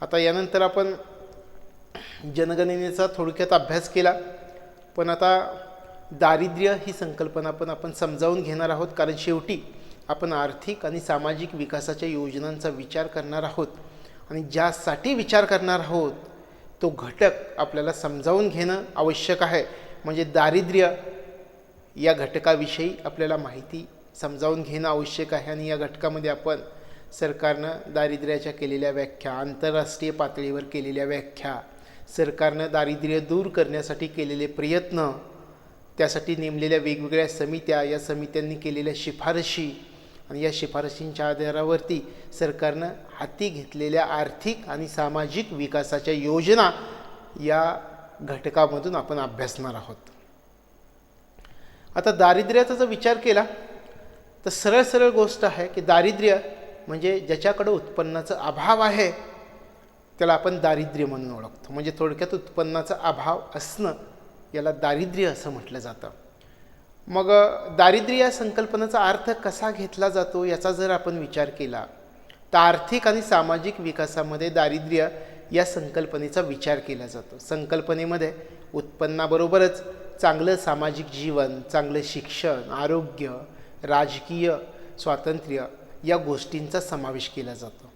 आता यानंतर आपण जनगणनेचा थोडक्यात अभ्यास केला, पण आता दारिद्र्य ही संकल्पना पण आपण समजावून घेणार आहोत, कारण शेवटी आपण आर्थिक आणि सामाजिक विकासाच्या योजनांचा विचार करणार आहोत आणि ज्यासाठी विचार करणार आहोत तो घटक आपल्याला समजावून घेणं आवश्यक आहे. म्हणजे दारिद्र्य या घटकाविषयी आपल्याला माहिती समजावून घेणं आवश्यक आहे. आणि या घटकामध्ये आपण सरकारनं दारिद्र्याच्या केलेल्या व्याख्या, आंतरराष्ट्रीय पातळीवर केलेल्या व्याख्या, सरकारनं दारिद्र्य दूर करण्यासाठी केलेले प्रयत्न, त्यासाठी नेमलेल्या वेगवेगळ्या समित्या, या समित्यांनी केलेल्या शिफारशी आणि या शिफारशींच्या आधारावरती सरकारनं हाती घेतलेल्या आर्थिक आणि सामाजिक विकासाच्या योजना या घटकामधून आपण अभ्यासणार आहोत. आता दारिद्र्याचा जर विचार केला तर सरळ सरळ गोष्ट आहे की दारिद्र्य म्हणजे ज्याच्याकडे उत्पन्नाचा अभाव आहे त्याला आपण दारिद्र्य म्हणून ओळखतो. म्हणजे थोडक्यात उत्पन्नाचा अभाव असणं याला दारिद्र्य असं म्हटलं जातं. मग दारिद्र्य या संकल्पनेचा अर्थ कसा घेतला जातो याचा जर आपण विचार केला तर आर्थिक आणि सामाजिक विकासामध्ये दारिद्र्य या संकल्पनेचा विचार केला जातो. संकल्पनेमध्ये उत्पन्नाबरोबरच चांगलं सामाजिक जीवन, चांगलं शिक्षण, आरोग्य, राजकीय स्वातंत्र्य या गोष्टींचा समावेश केला जातो.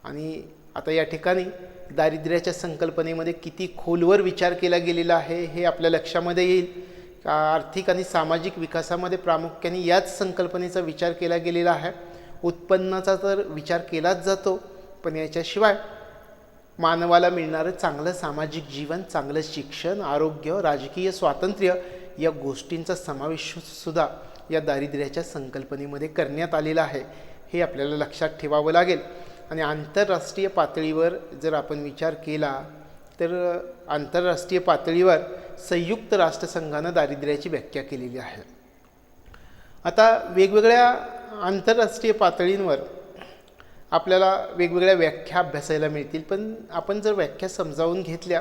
आणि आता या ठिकाणी दारिद्र्याच्या संकल्पनेमध्ये किती खोलवर विचार केला गेलेला आहे हे आपल्या लक्षामध्ये येईल. आर्थिक आणि सामाजिक विकासामध्ये प्रामुख्याने याच संकल्पनेचा विचार केला गेलेला आहे. उत्पन्नाचा तर विचार केलाच जातो, पण याच्याशिवाय मानवाला मिळणारं चांगलं सामाजिक जीवन, चांगलं शिक्षण, आरोग्य, राजकीय स्वातंत्र्य या गोष्टींचा समावेशसुद्धा या दारिद्र्याच्या संकल्पनेमध्ये करण्यात आलेला आहे. हे आपल्याला लक्षात ठेवावं लागेल. आणि आंतरराष्ट्रीय पातळीवर जर आपण विचार केला तर आंतरराष्ट्रीय पातळीवर संयुक्त राष्ट्रसंघानं दारिद्र्याची व्याख्या केलेली आहे. आता वेगवेगळ्या आंतरराष्ट्रीय पातळींवर आपल्याला वेगवेगळ्या व्याख्या अभ्यासायला मिळतील, पण आपण जर व्याख्या समजावून घेतल्या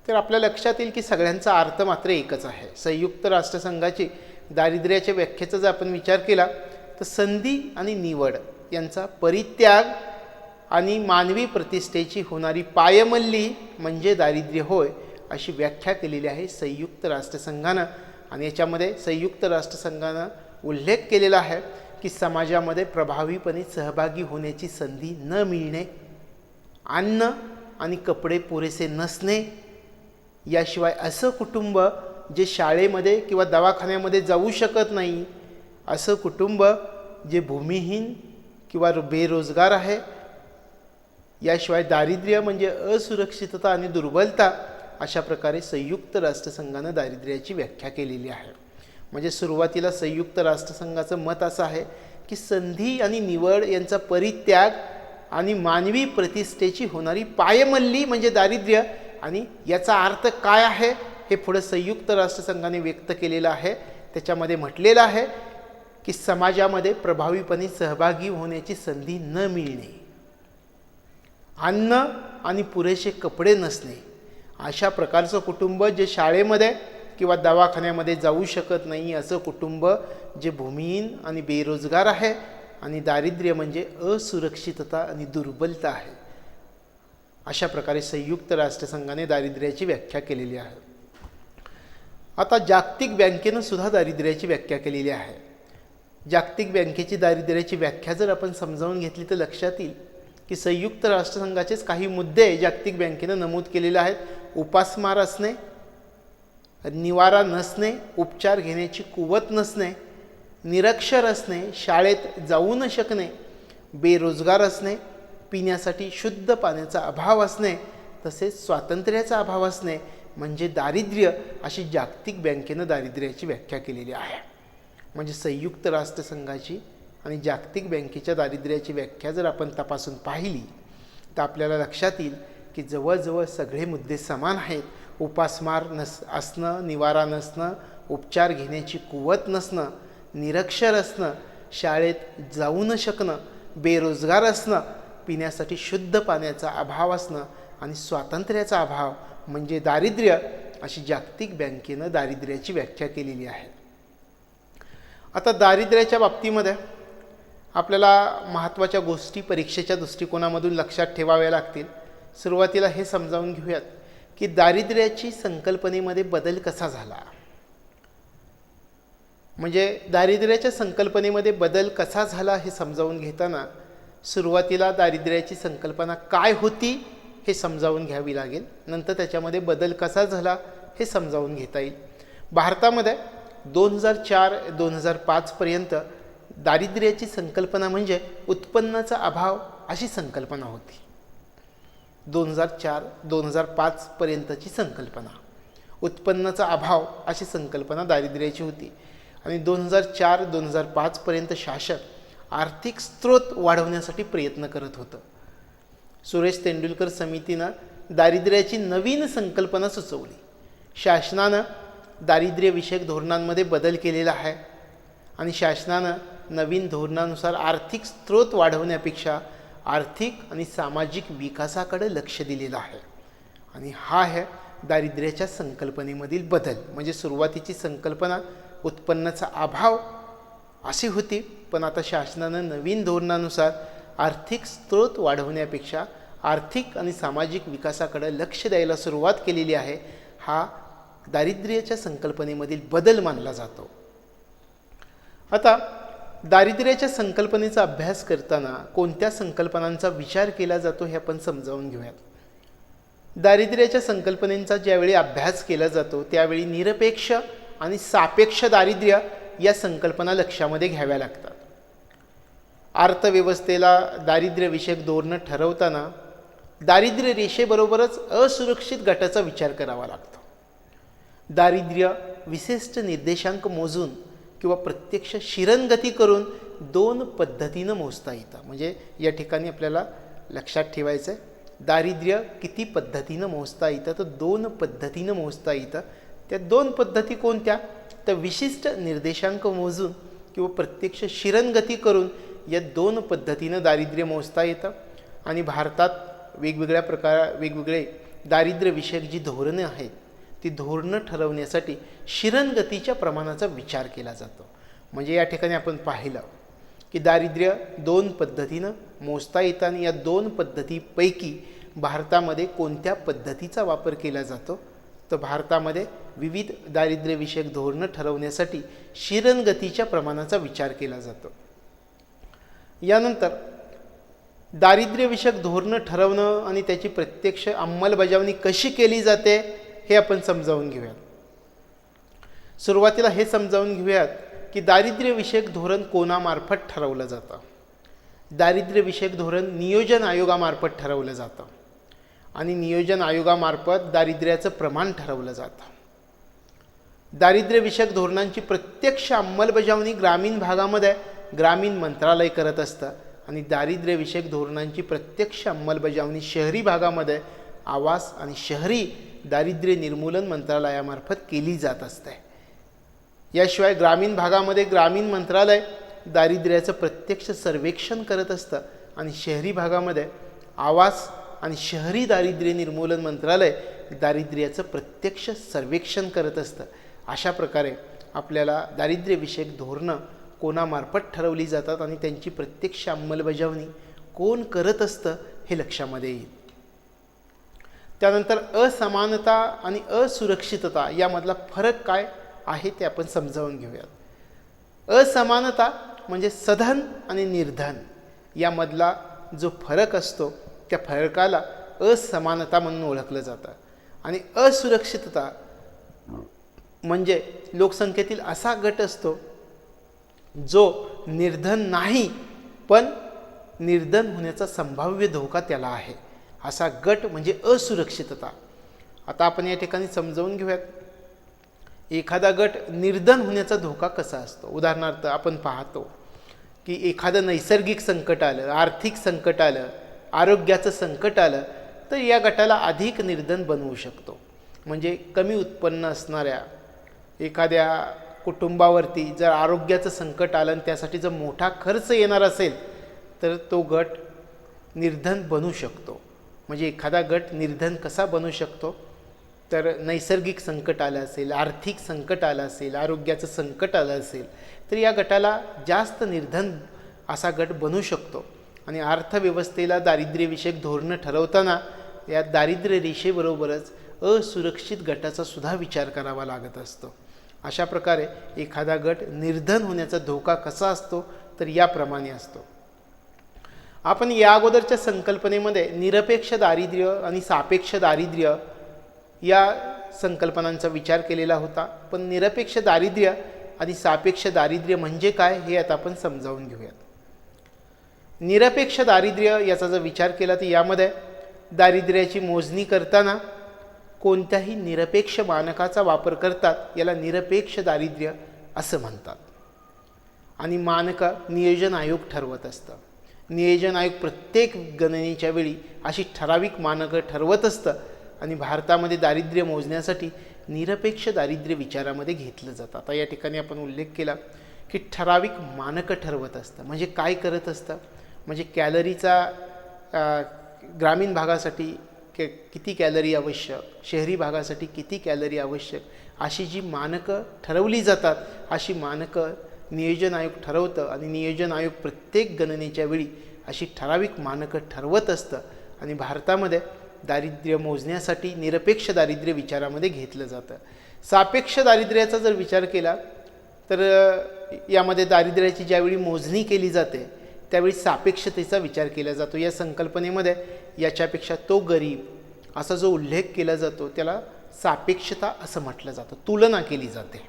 तर आपल्या लक्षात येईल की सगळ्यांचा अर्थ मात्र एकच आहे. संयुक्त राष्ट्रसंघाची दारिद्र्याच्या व्याख्येचा जर आपण विचार केला तर संधी आणि निवड यांचा परित्याग आणि मानवी प्रतिष्ठेची होणारी पायमल्ली म्हणजे दारिद्र्य होय, अशी व्याख्या केलेली आहे संयुक्त राष्ट्रसंघानं. आणि याच्यामध्ये संयुक्त राष्ट्रसंघानं उल्लेख केलेला आहे की समाजामध्ये प्रभावीपणे सहभागी होण्याची संधी न मिळणे, अन्न आणि कपडे पुरेसे नसणे, याशिवाय असं कुटुंब जे शाळेमध्ये किंवा दवाखान्यामध्ये जाऊ शकत नाही, असं कुटुंब जे भूमिहीन किंवा बेरोजगार आहे, याशिवाय दारिद्र्य म्हणजे असुरक्षितता आणि दुर्बलता, अशा प्रकारे संयुक्त राष्ट्रसंघानं दारिद्र्याची व्याख्या केलेली आहे. म्हणजे सुरुवातीला संयुक्त राष्ट्रसंघाचं मत असं आहे की संधी आणि निवड यांचा परित्याग आणि मानवी प्रतिष्ठेची होणारी पायमल्ली म्हणजे दारिद्र्य. आणि याचा अर्थ काय आहे हे पुढे संयुक्त राष्ट्रसंघाने व्यक्त केलेलं आहे. त्याच्यामध्ये म्हटलेलं आहे की समाजामध्ये प्रभावीपणे सहभागी होण्याची संधी न मिळणे, अन्न आणि पुरेसे कपडे नसणे, अशा प्रकारचं कुटुंब जे शाळेमध्ये किंवा दवाखान्यामध्ये जाऊ शकत नाही, असं कुटुंब जे भूमिहीन आणि बेरोजगार आहे, आणि दारिद्र्य म्हणजे असुरक्षितता आणि दुर्बलता आहे. अशा प्रकारे संयुक्त राष्ट्रसंघाने दारिद्र्याची व्याख्या केलेली आहे. आता जागतिक बँकेनं सुद्धा दारिद्र्याची व्याख्या केलेली आहे. जागतिक बँकेची दारिद्र्याची व्याख्या जर आपण समजावून घेतली तर लक्षात येईल की संयुक्त राष्ट्रसंघाचेच काही मुद्दे जागतिक बँकेनं नमूद केलेले आहेत. उपासमार असणे, निवारा नसणे, उपचार घेण्याची कुवत नसणे, निरक्षर असणे, शाळेत जाऊ न शकणे, बेरोजगार असणे, पिण्यासाठी शुद्ध पाण्याचा अभाव असणे, तसेच स्वातंत्र्याचा अभाव असणे म्हणजे दारिद्र्य, अशी जागतिक बँकेनं दारिद्र्याची व्याख्या केलेली आहे. म्हणजे संयुक्त राष्ट्रसंघाची आणि जागतिक बँकेच्या दारिद्र्याची व्याख्या जर आपण तपासून पाहिली तर आपल्याला लक्षात येईल की जवळजवळ सगळे मुद्दे समान आहेत. उपासमार असणं, निवारा नसणं, उपचार घेण्याची कुवत नसणं, निरक्षर असणं, शाळेत जाऊ न शकणं, बेरोजगार असणं, पिण्यासाठी शुद्ध पाण्याचा अभाव असणं आणि स्वातंत्र्याचा अभाव म्हणजे दारिद्र्य, अशी जागतिक बँकेनं दारिद्र्याची व्याख्या केलेली आहे. आता दारिद्र्याच्या बाबतीमध्ये आपल्याला महत्त्वाच्या गोष्टी परीक्षेच्या दृष्टिकोनामधून लक्षात ठेवाव्या लागतील. सुरुवातीला हे समजावून घेऊयात की दारिद्र्याची संकल्पनेमध्ये बदल कसा झाला. म्हणजे दारिद्र्याच्या संकल्पनेमध्ये बदल कसा झाला हे समजावून घेताना सुरुवातीला दारिद्र्याची संकल्पना काय होती हे समजावून घ्यावी लागेल. नंतर त्याच्यामध्ये बदल कसा झाला हे समजावून घेता येईल. भारतामध्ये 2004-2005 पर्यंत दारिद्र्याची संकल्पना म्हणजे उत्पन्नाचा अभाव अशी संकल्पना होती. 2004-2005 पर्यंतची संकल्पना उत्पन्नाचा अभाव अशी संकल्पना दारिद्र्याची होती. आणि 2004-2005 पर्यंत शासन आर्थिक स्रोत वाढवण्यासाठी प्रयत्न करत होतं. सुरेश तेंडुलकर समितीनं दारिद्र्याची नवीन संकल्पना सुचवली. शासनानं दारिद्र्यविषयक धोरणांमध्ये बदल केलेला आहे आणि शासनानं नवीन धोरणानुसार आर्थिक स्रोत वाढवण्यापेक्षा आर्थिक आणि सामाजिक विकासाकडे लक्ष दिलेलं आहे. आणि हा आहे दारिद्र्याच्या संकल्पनेमधील बदल. म्हणजे सुरुवातीची संकल्पना उत्पन्नाचा अभाव अशी होती, पण आता शासनानं नवीन धोरणानुसार आर्थिक स्रोत वाढवण्यापेक्षा आर्थिक आणि सामाजिक विकासाकडे लक्ष द्यायला सुरुवात केलेली आहे. हा दारिद्र्याच्या संकल्पनेमधील बदल मानला जातो. आता दारिद्र्याच्या संकल्पनेचा अभ्यास करताना कोणत्या संकल्पनांचा विचार केला जातो हे आपण समजावून घेऊयात. दारिद्र्याच्या संकल्पनेचा ज्यावेळी अभ्यास केला जातो त्यावेळी निरपेक्ष आणि सापेक्ष दारिद्र्य या संकल्पना लक्षामध्ये घ्याव्या लागतात. अर्थव्यवस्थेला दारिद्र्यविषयक धोरणं ठरवताना दारिद्र्य रेषेबरोबरच असुरक्षित गटाचा विचार करावा लागतो. दारिद्र्य विशिष्ट निर्देशांक मोजून किंवा प्रत्यक्ष शिरनगती करून 2 पद्धतीनं मोजता येतं. म्हणजे या ठिकाणी आपल्याला लक्षात ठेवायचं आहे, दारिद्र्य किती पद्धतीनं मोजता येतं, तर 2 पद्धतीनं मोजता येतं. त्या 2 पद्धती कोणत्या, तर विशिष्ट निर्देशांक मोजून किंवा प्रत्यक्ष शिरनगती करून या 2 पद्धतीनं दारिद्र्य मोजता येतं. आणि भारतात वेगवेगळे दारिद्र्यविषयक जी धोरणं आहेत ती धोरणं ठरवण्यासाठी शिरनगतीच्या प्रमाणाचा विचार केला जातो. म्हणजे या ठिकाणी आपण पाहिलं की दारिद्र्य 2 पद्धतीनं मोजता येतं आणि या 2 पद्धतीपैकी भारतामध्ये कोणत्या पद्धतीचा वापर केला जातो, तर भारतामध्ये विविध दारिद्र्यविषयक धोरणं ठरवण्यासाठी शिरनगतीच्या प्रमाणाचा विचार केला जातो. यानंतर दारिद्र्यविषयक धोरणं ठरवणं आणि त्याची प्रत्यक्ष अंमलबजावणी कशी केली जाते हे आपण समजावून घेऊयात. सुरुवातीला हे समजावून घेऊयात की दारिद्र्यविषयक धोरण कोणामार्फत ठरवलं जातं. दारिद्र्यविषयक धोरण नियोजन आयोगामार्फत ठरवलं जातं आणि नियोजन आयोगामार्फत दारिद्र्याचं प्रमाण ठरवलं जातं. दारिद्र्यविषयक धोरणांची प्रत्यक्ष अंमलबजावणी ग्रामीण भागामध्ये ग्रामीण मंत्रालय करत असतं आणि दारिद्र्यविषयक धोरणांची प्रत्यक्ष अंमलबजावणी शहरी भागामध्ये आवास आणि शहरी दारिद्र्य निर्मूलन मंत्रालयामार्फत केली जात असते. याशिवाय ग्रामीण भागामध्ये ग्रामीण मंत्रालय दारिद्र्याचं प्रत्यक्ष सर्वेक्षण करत असतं आणि शहरी भागामध्ये आवास आणि शहरी दारिद्र्य निर्मूलन मंत्रालय दारिद्र्याचं प्रत्यक्ष सर्वेक्षण करत असतं. अशा प्रकारे आपल्याला दारिद्र्यविषयक धोरणं कोणामार्फत ठरवली जातात आणि त्यांची प्रत्यक्ष अंमलबजावणी कोण करत असतं हे लक्षामध्ये येईल. त्यानंतर असमानता आणि असुरक्षितता यामधला फरक काय आहे ते आपण समजावून घेऊयात. असमानता म्हणजे सधन आणि निर्धन यामधला जो फरक असतो त्या फरकाला असमानता म्हणून ओळखलं जातं. आणि असुरक्षितता म्हणजे लोकसंख्येतील असा गट असतो जो निर्धन नाही पण निर्धन होण्याचा संभाव्य धोका त्याला आहे, असा गट म्हणजे असुरक्षितता. आता आपण या ठिकाणी समजावून घेऊयात एखादा गट निर्धन होण्याचा धोका कसा असतो. उदाहरणार्थ आपण पाहतो की एखादं नैसर्गिक संकट आलं, आर्थिक संकट आलं, आरोग्याचं संकट आलं तर या गटाला अधिक निर्धन बनवू शकतो. म्हणजे कमी उत्पन्न असणाऱ्या एखाद्या कुटुंबावरती जर आरोग्याचं संकट आलं आणि त्यासाठी जर मोठा खर्च येणार असेल तर तो गट निर्धन बनू शकतो. म्हणजे एखादा गट निर्धन कसा बनू शकतो, तर नैसर्गिक संकट आलं असेल, आर्थिक संकट आलं असेल, आरोग्याचं संकट आलं असेल तर या गटाला जास्त निर्धन असा गट बनू शकतो. आणि अर्थव्यवस्थेला दारिद्र्यविषयक धोरणं ठरवताना या दारिद्र्य रेषेबरोबरच असुरक्षित गटाचा सुद्धा विचार करावा लागत असतो. अशा प्रकारे एखादा गट निर्धन होण्याचा धोका कसा असतो तर याप्रमाणे असतो. आपण या अगोदरच्या संकल्पनेमध्ये निरपेक्ष दारिद्र्य आणि सापेक्ष दारिद्र्य या संकल्पनांचा विचार केलेला होता. पण निरपेक्ष दारिद्र्य आणि सापेक्ष दारिद्र्य म्हणजे काय हे आता आपण समजावून घेऊयात. निरपेक्ष दारिद्र्य याचा जर विचार केला तर यामध्ये दारिद्र्याची मोजणी करताना कोणत्याही निरपेक्ष मानकाचा वापर करतात, याला निरपेक्ष दारिद्र्य असं म्हणतात. आणि मानकं नियोजन आयोग ठरवत असतं. नियोजन आयोग प्रत्येक गणनेच्या वेळी अशी ठराविक मानकं ठरवत असतं आणि भारतामध्ये दारिद्र्य मोजण्यासाठी निरपेक्ष दारिद्र्य विचारामध्ये घेतलं जातं. आता या ठिकाणी आपण उल्लेख केला की ठराविक मानकं ठरवत असतं. म्हणजे काय करत असतं, म्हणजे कॅलरीचा ग्रामीण भागासाठी किती कॅलरी आवश्यक, शहरी भागासाठी किती कॅलरी आवश्यक, अशी जी मानकं ठरवली जातात अशी मानकं नियोजन आयोग ठरवतं. आणि नियोजन आयोग प्रत्येक गणनेच्या वेळी अशी ठराविक मानकं ठरवत असतं आणि भारतामध्ये दारिद्र्य मोजण्यासाठी निरपेक्ष दारिद्र्य विचारामध्ये घेतलं जातं. सापेक्ष दारिद्र्याचा जर विचार केला तर यामध्ये दारिद्र्याची ज्यावेळी मोजणी केली जाते त्यावेळी सापेक्षतेचा विचार केला जातो. या संकल्पनेमध्ये याच्यापेक्षा तो गरीब असा जो उल्लेख केला जातो त्याला सापेक्षता असं म्हटलं जातं. तुलना केली जाते,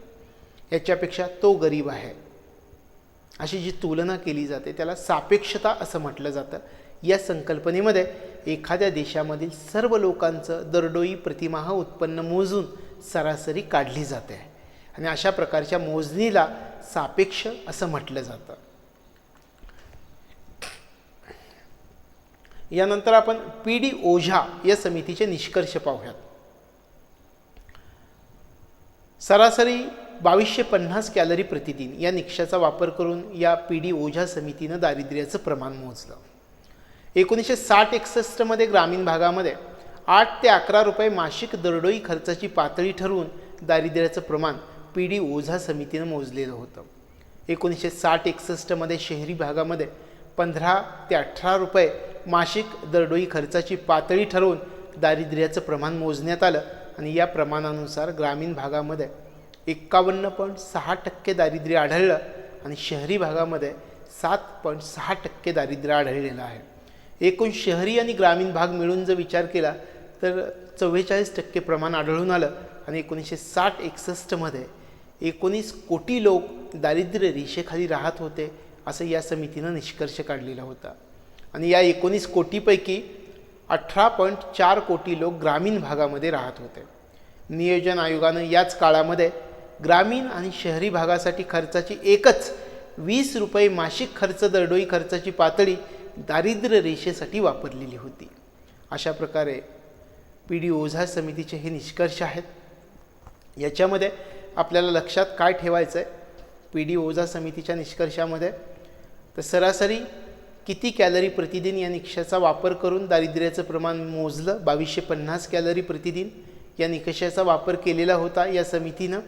याच्यापेक्षा तो गरीब आहे अशी जी तुलना केली जाते त्याला सापेक्षता असं म्हटलं जातं. या संकल्पनेमध्ये एखाद्या देशामधील सर्व लोकांचं दरडोई प्रतिमाह उत्पन्न मोजून सरासरी काढली जाते आणि अशा प्रकारच्या मोजणीला सापेक्ष असं म्हटलं जातं. यानंतर आपण पी.डी. ओझा या समितीचे निष्कर्ष पाहूयात. सरासरी 2250 कॅलरी प्रतिदिन या निकषाचा वापर करून या पी.डी. ओझा समितीनं दारिद्र्याचं प्रमाण मोजलं. 1960-61 मध्ये ग्रामीण भागामध्ये 8 ते 11 रुपये मासिक दरडोई खर्चाची पातळी ठरवून दारिद्र्याचं प्रमाण पी.डी. ओझा समितीनं मोजलेलं होतं. 1960-61 मध्ये शहरी भागामध्ये 15 ते 18 रुपये मासिक दरडोई खर्चाची पातळी ठरवून दारिद्र्याचं प्रमाण मोजण्यात आलं आणि या प्रमाणानुसार ग्रामीण भागामध्ये 51.6% दारिद्र्य आढळलं आणि शहरी भागामध्ये 7.6% दारिद्र्य आढळलेलं आहे. एकूण शहरी आणि ग्रामीण भाग मिळून जर विचार केला तर 44% प्रमाण आढळून आलं आणि 1960-61 मध्ये 19 कोटी लोक दारिद्र्य रेषेखाली राहत होते असं या समितीनं निष्कर्ष काढलेला होता. आणि या 19 कोटीपैकी 18.4 कोटी लोक ग्रामीण भागामध्ये राहत होते. नियोजन आयोगानं याच काळामध्ये ग्रामीण आणि शहरी भागासाठी खर्चाची एकच 20 रुपये मासिक खर्च दरडोई खर्चाची पातळी दारिद्र्य रेषेसाठी वापरलेली होती. अशा प्रकारे पी.डी. ओझा समितीचे हे निष्कर्ष आहेत. याच्यामध्ये आपल्याला लक्षात काय ठेवायचं आहे पी.डी. ओझा समितीच्या निष्कर्षामध्ये, तर सरासरी किती कॅलरी प्रतिदिन या निकषाचा वापर करून दारिद्र्याचं प्रमाण मोजलं. 2250 कॅलरी प्रतिदिन या निकषाचा वापर केलेला होता या समितीनं.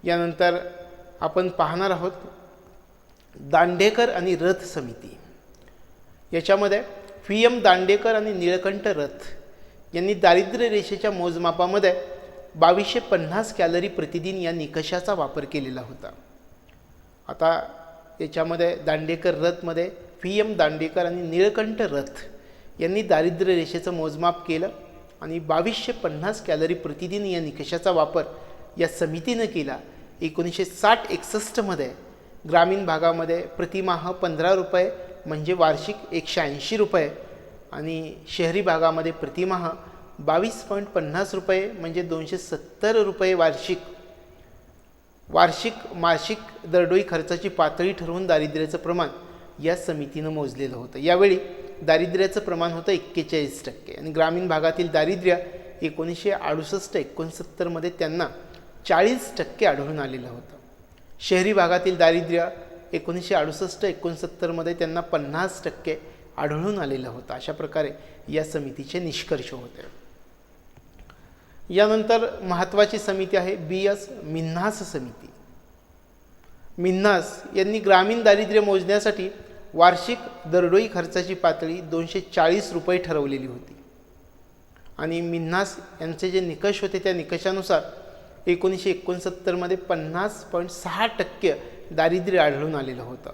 यानंतर आपण पाहणार आहोत दांडेकर आणि रथ समिती. याच्यामध्ये व्ही.एम. दांडेकर आणि निळकंठ रथ यांनी दारिद्र्य रेषेच्या मोजमापामध्ये 2250 कॅलरी प्रतिदिन या निकषाचा वापर केलेला होता. आता याच्यामध्ये दांडेकर रथमध्ये व्ही.एम. दांडेकर आणि निळकंठ रथ यांनी दारिद्र्य रेषेचं मोजमाप केलं आणि 2250 कॅलरी प्रतिदिन या निकषाचा वापर या समितीनं केला. 1960-61 मध्ये ग्रामीण भागामध्ये प्रतिमाह 15 रुपये म्हणजे वार्षिक 180 रुपये आणि शहरी भागामध्ये प्रतिमाह 22.50 रुपये म्हणजे 270 रुपये वार्षिक मासिक दरडोई खर्चाची पातळी ठरवून दारिद्र्याचं प्रमाण या समितीनं मोजलेलं होतं. यावेळी दारिद्र्याचं प्रमाण होतं 41% आणि ग्रामीण भागातील दारिद्र्य 1968-69 मध्ये त्यांना 40% आढळून आलेलं होतं. शहरी भागातील दारिद्र्य 1968-69 मध्ये त्यांना 50% आढळून आलेलं होतं. अशा प्रकारे या समितीचे निष्कर्ष होते. यानंतर महत्त्वाची समिती आहे बी.एस. मिन्हास समिती. मिन्हास यांनी ग्रामीण दारिद्र्य मोजण्यासाठी वार्षिक दरडोई खर्चाची पातळी 240 रुपये ठरवलेली होती. आणि मिन्हास यांचे जे निकष होते त्या निकषानुसार 1969मध्ये 50.6% दारिद्र्य आढळून आलेलं होतं.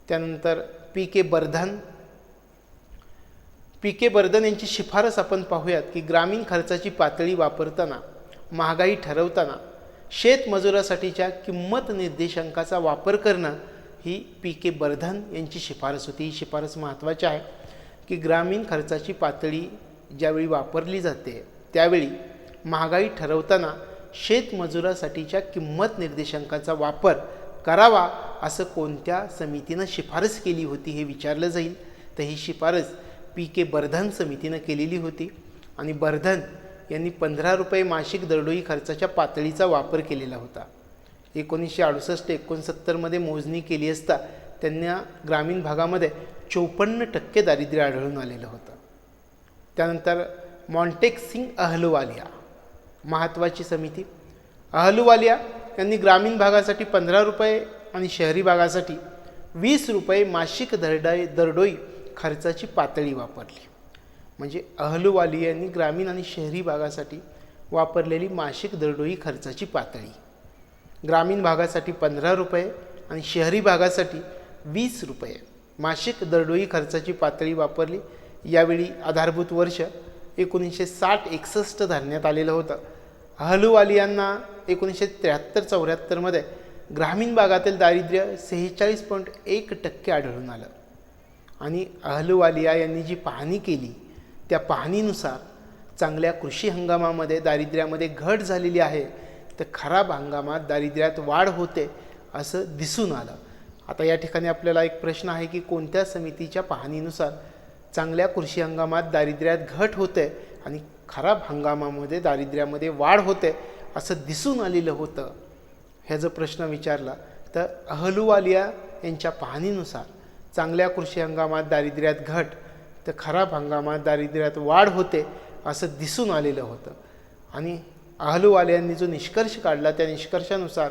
त्यानंतर पी के बर्धन यांची शिफारस आपण पाहूयात की ग्रामीण खर्चाची पातळी वापरताना, महागाई ठरवताना शेतमजुरासाठीच्या किंमत निर्देशांकाचा वापर करणं ही पी के बर्धन यांची शिफारस होती. ही शिफारस महत्त्वाची आहे की ग्रामीण खर्चाची पातळी ज्यावेळी वापरली जाते त्यावेळी महागाई ठरवताना शेतमजुरासाठीच्या किंमत निर्देशांकाचा वापर करावा असं कोणत्या समितीनं शिफारस केली होती हे विचारलं जाईल. तर ही शिफारस पी के बर्धन समितीनं केलेली होती आणि बर्धन यांनी 15 रुपये मासिक दरडोई खर्चाच्या पातळीचा वापर केलेला होता. 1968-69मध्ये मोजणी केली असता त्यांना ग्रामीण भागामध्ये 54% दारिद्र्य आढळून आलेलं होतं. त्यानंतर मॉन्टेक-सिंग अहलुवालिया महत्त्वाची समिती. अहलुवालिया यांनी ग्रामीण भागासाठी 15 रुपये आणि शहरी भागासाठी 20 रुपये मासिक दरडोई खर्चाची पातळी वापरली. म्हणजे अहलुवालिया यांनी ग्रामीण आणि शहरी भागासाठी वापरलेली मासिक दरडोई खर्चाची पातळी ग्रामीण भागासाठी 15 रुपये आणि शहरी भागासाठी 20 रुपये मासिक दरडोई खर्चाची पातळी वापरली. यावेळी आधारभूत वर्ष 1960-61 धरण्यात आलेलं होतं. अहलुवालियांना 1973-74मध्ये ग्रामीण भागातील दारिद्र्य 46.1% आढळून आलं आणि अहलुवालिया यांनी जी पाहणी केली त्या पाहणीनुसार चांगल्या कृषी हंगामामध्ये दारिद्र्यामध्ये घट झालेली आहे, तर खराब हंगामात दारिद्र्यात वाढ होते असं दिसून आलं. आता या ठिकाणी आपल्याला एक प्रश्न आहे की कोणत्या समितीच्या पाहणीनुसार चांगल्या कृषी हंगामात दारिद्र्यात घट होते आणि खराब हंगामामध्ये दारिद्र्यामध्ये वाढ होते असं दिसून आलेलं होतं, ह्याचा प्रश्न विचारला तर अहलुवालिया यांच्या पाहणीनुसार चांगल्या कृषी हंगामात दारिद्र्यात घट तर खराब हंगामात दारिद्र्यात वाढ होते असं दिसून आलेलं होतं. आणि अहलुवालियांनी जो निष्कर्ष काढला त्या निष्कर्षानुसार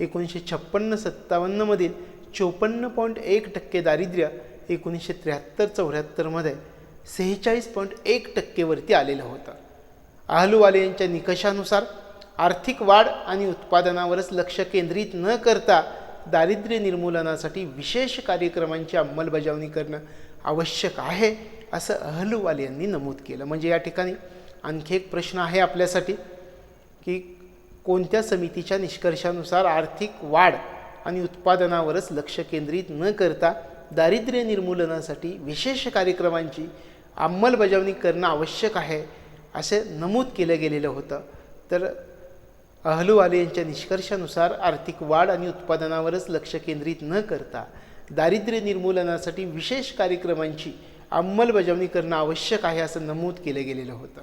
1956-57मधील 54.1% दारिद्र्य 1973-74मध्ये 46.1% वरती आलेलं होतं. अहलुवालिया यांच्या निकषानुसार आर्थिक वाढ आणि उत्पादनावरच लक्ष केंद्रित न करता दारिद्र्य निर्मूलनासाठी विशेष कार्यक्रमांची अंमलबजावणी करणं आवश्यक आहे असं अहलुवालियांनी नमूद केलं. म्हणजे या ठिकाणी आणखी एक प्रश्न आहे आपल्यासाठी की कोणत्या समितीच्या निष्कर्षानुसार आर्थिक वाढ आणि उत्पादनावरच लक्ष केंद्रित न करता दारिद्र्य निर्मूलनासाठी विशेष कार्यक्रमांची अंमलबजावणी करणं आवश्यक आहे असे नमूद केलं गेलेलं होतं. तर अहलुवालिया यांच्या निष्कर्षानुसार आर्थिक वाढ आणि उत्पादनावरच लक्ष केंद्रित न करता दारिद्र्य निर्मूलनासाठी विशेष कार्यक्रमांची अंमलबजावणी करणं आवश्यक आहे असं नमूद केलं गेलेलं होतं.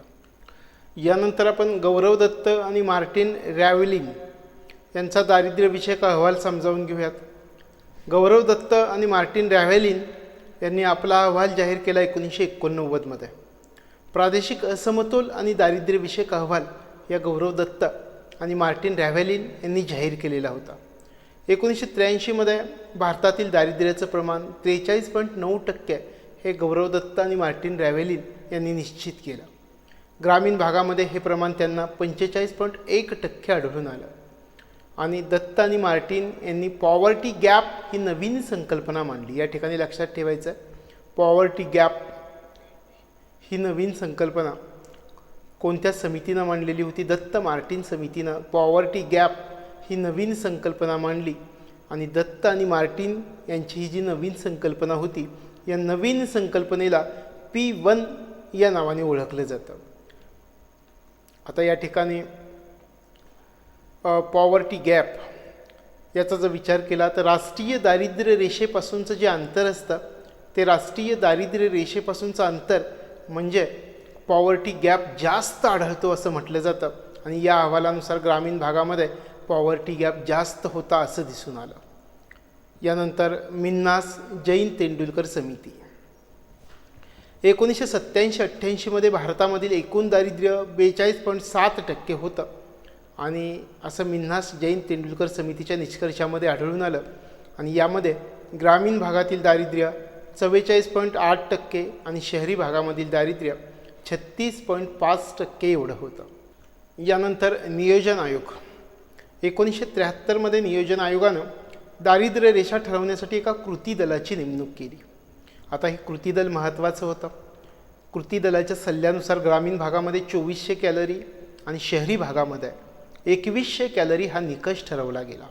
यानंतर आपण गौरव दत्त आणि मार्टिन रॅव्हलिन यांचा दारिद्र्यविषयक अहवाल समजावून घेऊयात. गौरव दत्त आणि मार्टिन रॅव्हलिन यांनी आपला अहवाल जाहीर केला 1989मध्ये. प्रादेशिक असमतोल आणि दारिद्र्यविषयक अहवाल या गौरव दत्त आणि मार्टिन रॅव्हलिन यांनी जाहीर केलेला होता. 1983मध्ये भारतातील दारिद्र्याचं प्रमाण 43.9% हे गौरव दत्त आणि मार्टिन रॅव्हलिन यांनी निश्चित केलं. ग्रामीण भागामध्ये हे प्रमाण त्यांना 45.1% आढळून आलं. आणि दत्त आणि मार्टिन यांनी पॉवर्टी गॅप ही नवीन संकल्पना मांडली. या ठिकाणी लक्षात ठेवायचं पॉवर्टी गॅप ही नवीन संकल्पना कोणत्या समितीनं मांडलेली होती? दत्त मार्टिन समितीनं पॉवर्टी गॅप ही नवीन संकल्पना मांडली. आणि दत्त आणि मार्टिन यांची ही जी नवीन संकल्पना होती या नवीन संकल्पनेला P1 या नावाने ओळखलं जातं. आता या ठिकाणी पॉवर्टी गॅप याचा जर विचार केला तर राष्ट्रीय दारिद्र्य रेषेपासूनचं जे अंतर असतं ते राष्ट्रीय दारिद्र्य रेषेपासूनचं अंतर म्हणजे पॉवर्टी गॅप जास्त आढळतो असं म्हटलं जातं. आणि या अहवालानुसार ग्रामीण भागामध्ये पॉवर्टी गॅप जास्त होता असं दिसून आलं. यानंतर मिन्हास जैन तेंडुलकर समिती 1987-88मध्ये भारतामधील एकूण दारिद्र्य 42.7% होतं आणि असं मिन्हास जैन तेंडुलकर समितीच्या निष्कर्षामध्ये आढळून आलं. आणि यामध्ये ग्रामीण भागातील दारिद्र्य 44.8% आणि शहरी भागामधील दारिद्र्य 36.5% एवढं होतं. यानंतर नियोजन आयोग. 1973 नियोजन आयोगानं दारिद्र्य रेषा ठरवण्यासाठी एका कृती दलाची नेमणूक केली. आता हे कृती दल महत्त्वाचं होतं. कृती दलाच्या सल्ल्यानुसार ग्रामीण भागामध्ये 2400 कॅलरी आणि शहरी भागामध्ये 2100 कॅलरी हा निकष ठरवला गेला.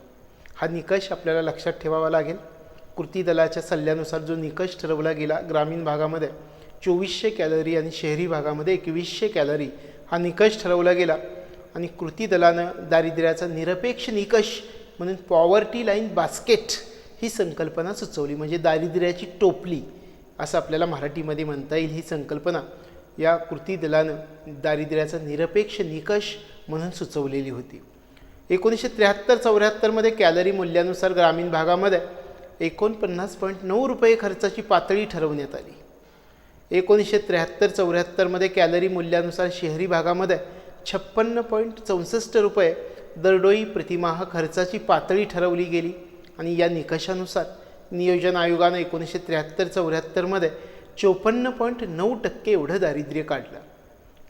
हा निकष आपल्याला लक्षात ठेवावा लागेल. कृती दलाच्या सल्ल्यानुसार जो निकष ठरवला गेला, ग्रामीण भागामध्ये 2400 कॅलरी आणि शहरी भागामध्ये 2100 कॅलरी हा निकष ठरवला गेला. आणि कृती दलानं दारिद्र्याचा निरपेक्ष निकष म्हणून पॉवर्टी लाईन बास्केट ही संकल्पना सुचवली. म्हणजे दारिद्र्याची टोपली असं आपल्याला मराठीमध्ये म्हणता येईल. ही संकल्पना या कृती दलानं दारिद्र्याचा निरपेक्ष निकष म्हणून सुचवलेली होती. 1973-74 कॅलरी मूल्यानुसार ग्रामीण भागामध्ये 49.9 रुपये खर्चाची पातळी ठरवण्यात आली. 1973-74 कॅलरी मूल्यानुसार शहरी भागामध्ये 56.64 रुपये दरडोई प्रतिमाह खर्चाची पातळी ठरवली गेली. आणि या निकषानुसार नियोजन आयोगानं 1973-74 54.9% एवढं दारिद्र्य काढलं.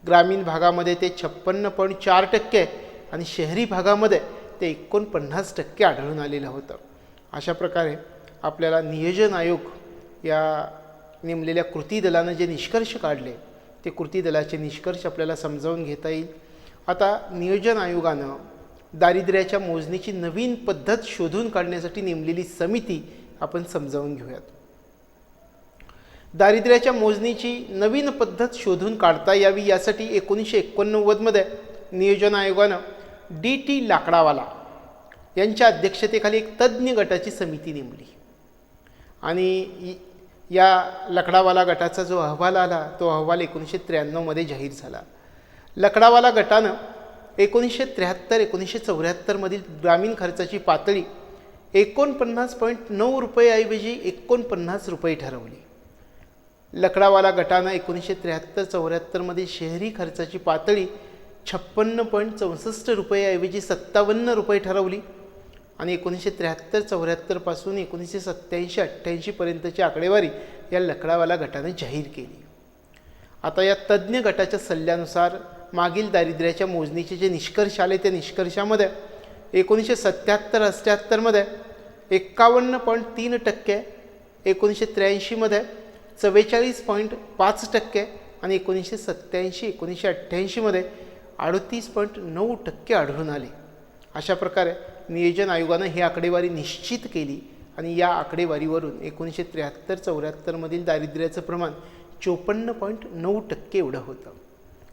ग्रामीण भागामध्ये ते 56.4% आणि शहरी भागामध्ये ते 49% आढळून आलेलं होतं. अशा प्रकारे आपल्याला नियोजन आयोग या नेमलेल्या कृती दलानं जे निष्कर्ष काढले ते कृती दलाचे निष्कर्ष आपल्याला समजावून घेता येईल. आता नियोजन आयोगानं दारिद्र्याच्या मोजणीची नवीन पद्धत शोधून काढण्यासाठी नेमलेली समिती आपण समजावून घेऊयात. दारिद्र्याच्या मोजणीची नवीन पद्धत शोधून काढता यावी यासाठी 1989 नियोजन आयोगानं DT लाकडावाला यांच्या अध्यक्षतेखाली एक तज्ज्ञ गटाची समिती नेमली. आणि या लकडावाला गटाचा जो अहवाल आला तो अहवाल 1993 जाहीर झाला. लकडावाला गटानं 1973-1974 ग्रामीण खर्चाची पातळी 49.9 रुपयेऐवजी 49 रुपये ठरवली. लकडावाला गटानं 1973-74 शहरी खर्चाची पातळी 56.64 रुपयेऐवजी 57 रुपये ठरवली. आणि 1973-74 पासून 1987-88 पर्यंतची आकडेवारी या लकडावाला गटाने जाहीर केली. आता या तज्ज्ञ गटाच्या सल्ल्यानुसार मागील दारिद्र्याच्या मोजणीचे जे निष्कर्ष आले त्या निष्कर्षामध्ये 1977-88 51.3%, 1983 44.5% आणि 1987-1988 38.9% आढळून आले. अशा प्रकारे नियोजन आयोगानं ही आकडेवारी निश्चित केली. आणि या आकडेवारीवरून 1973-74 दारिद्र्याचं प्रमाण 54.9% एवढं होतं.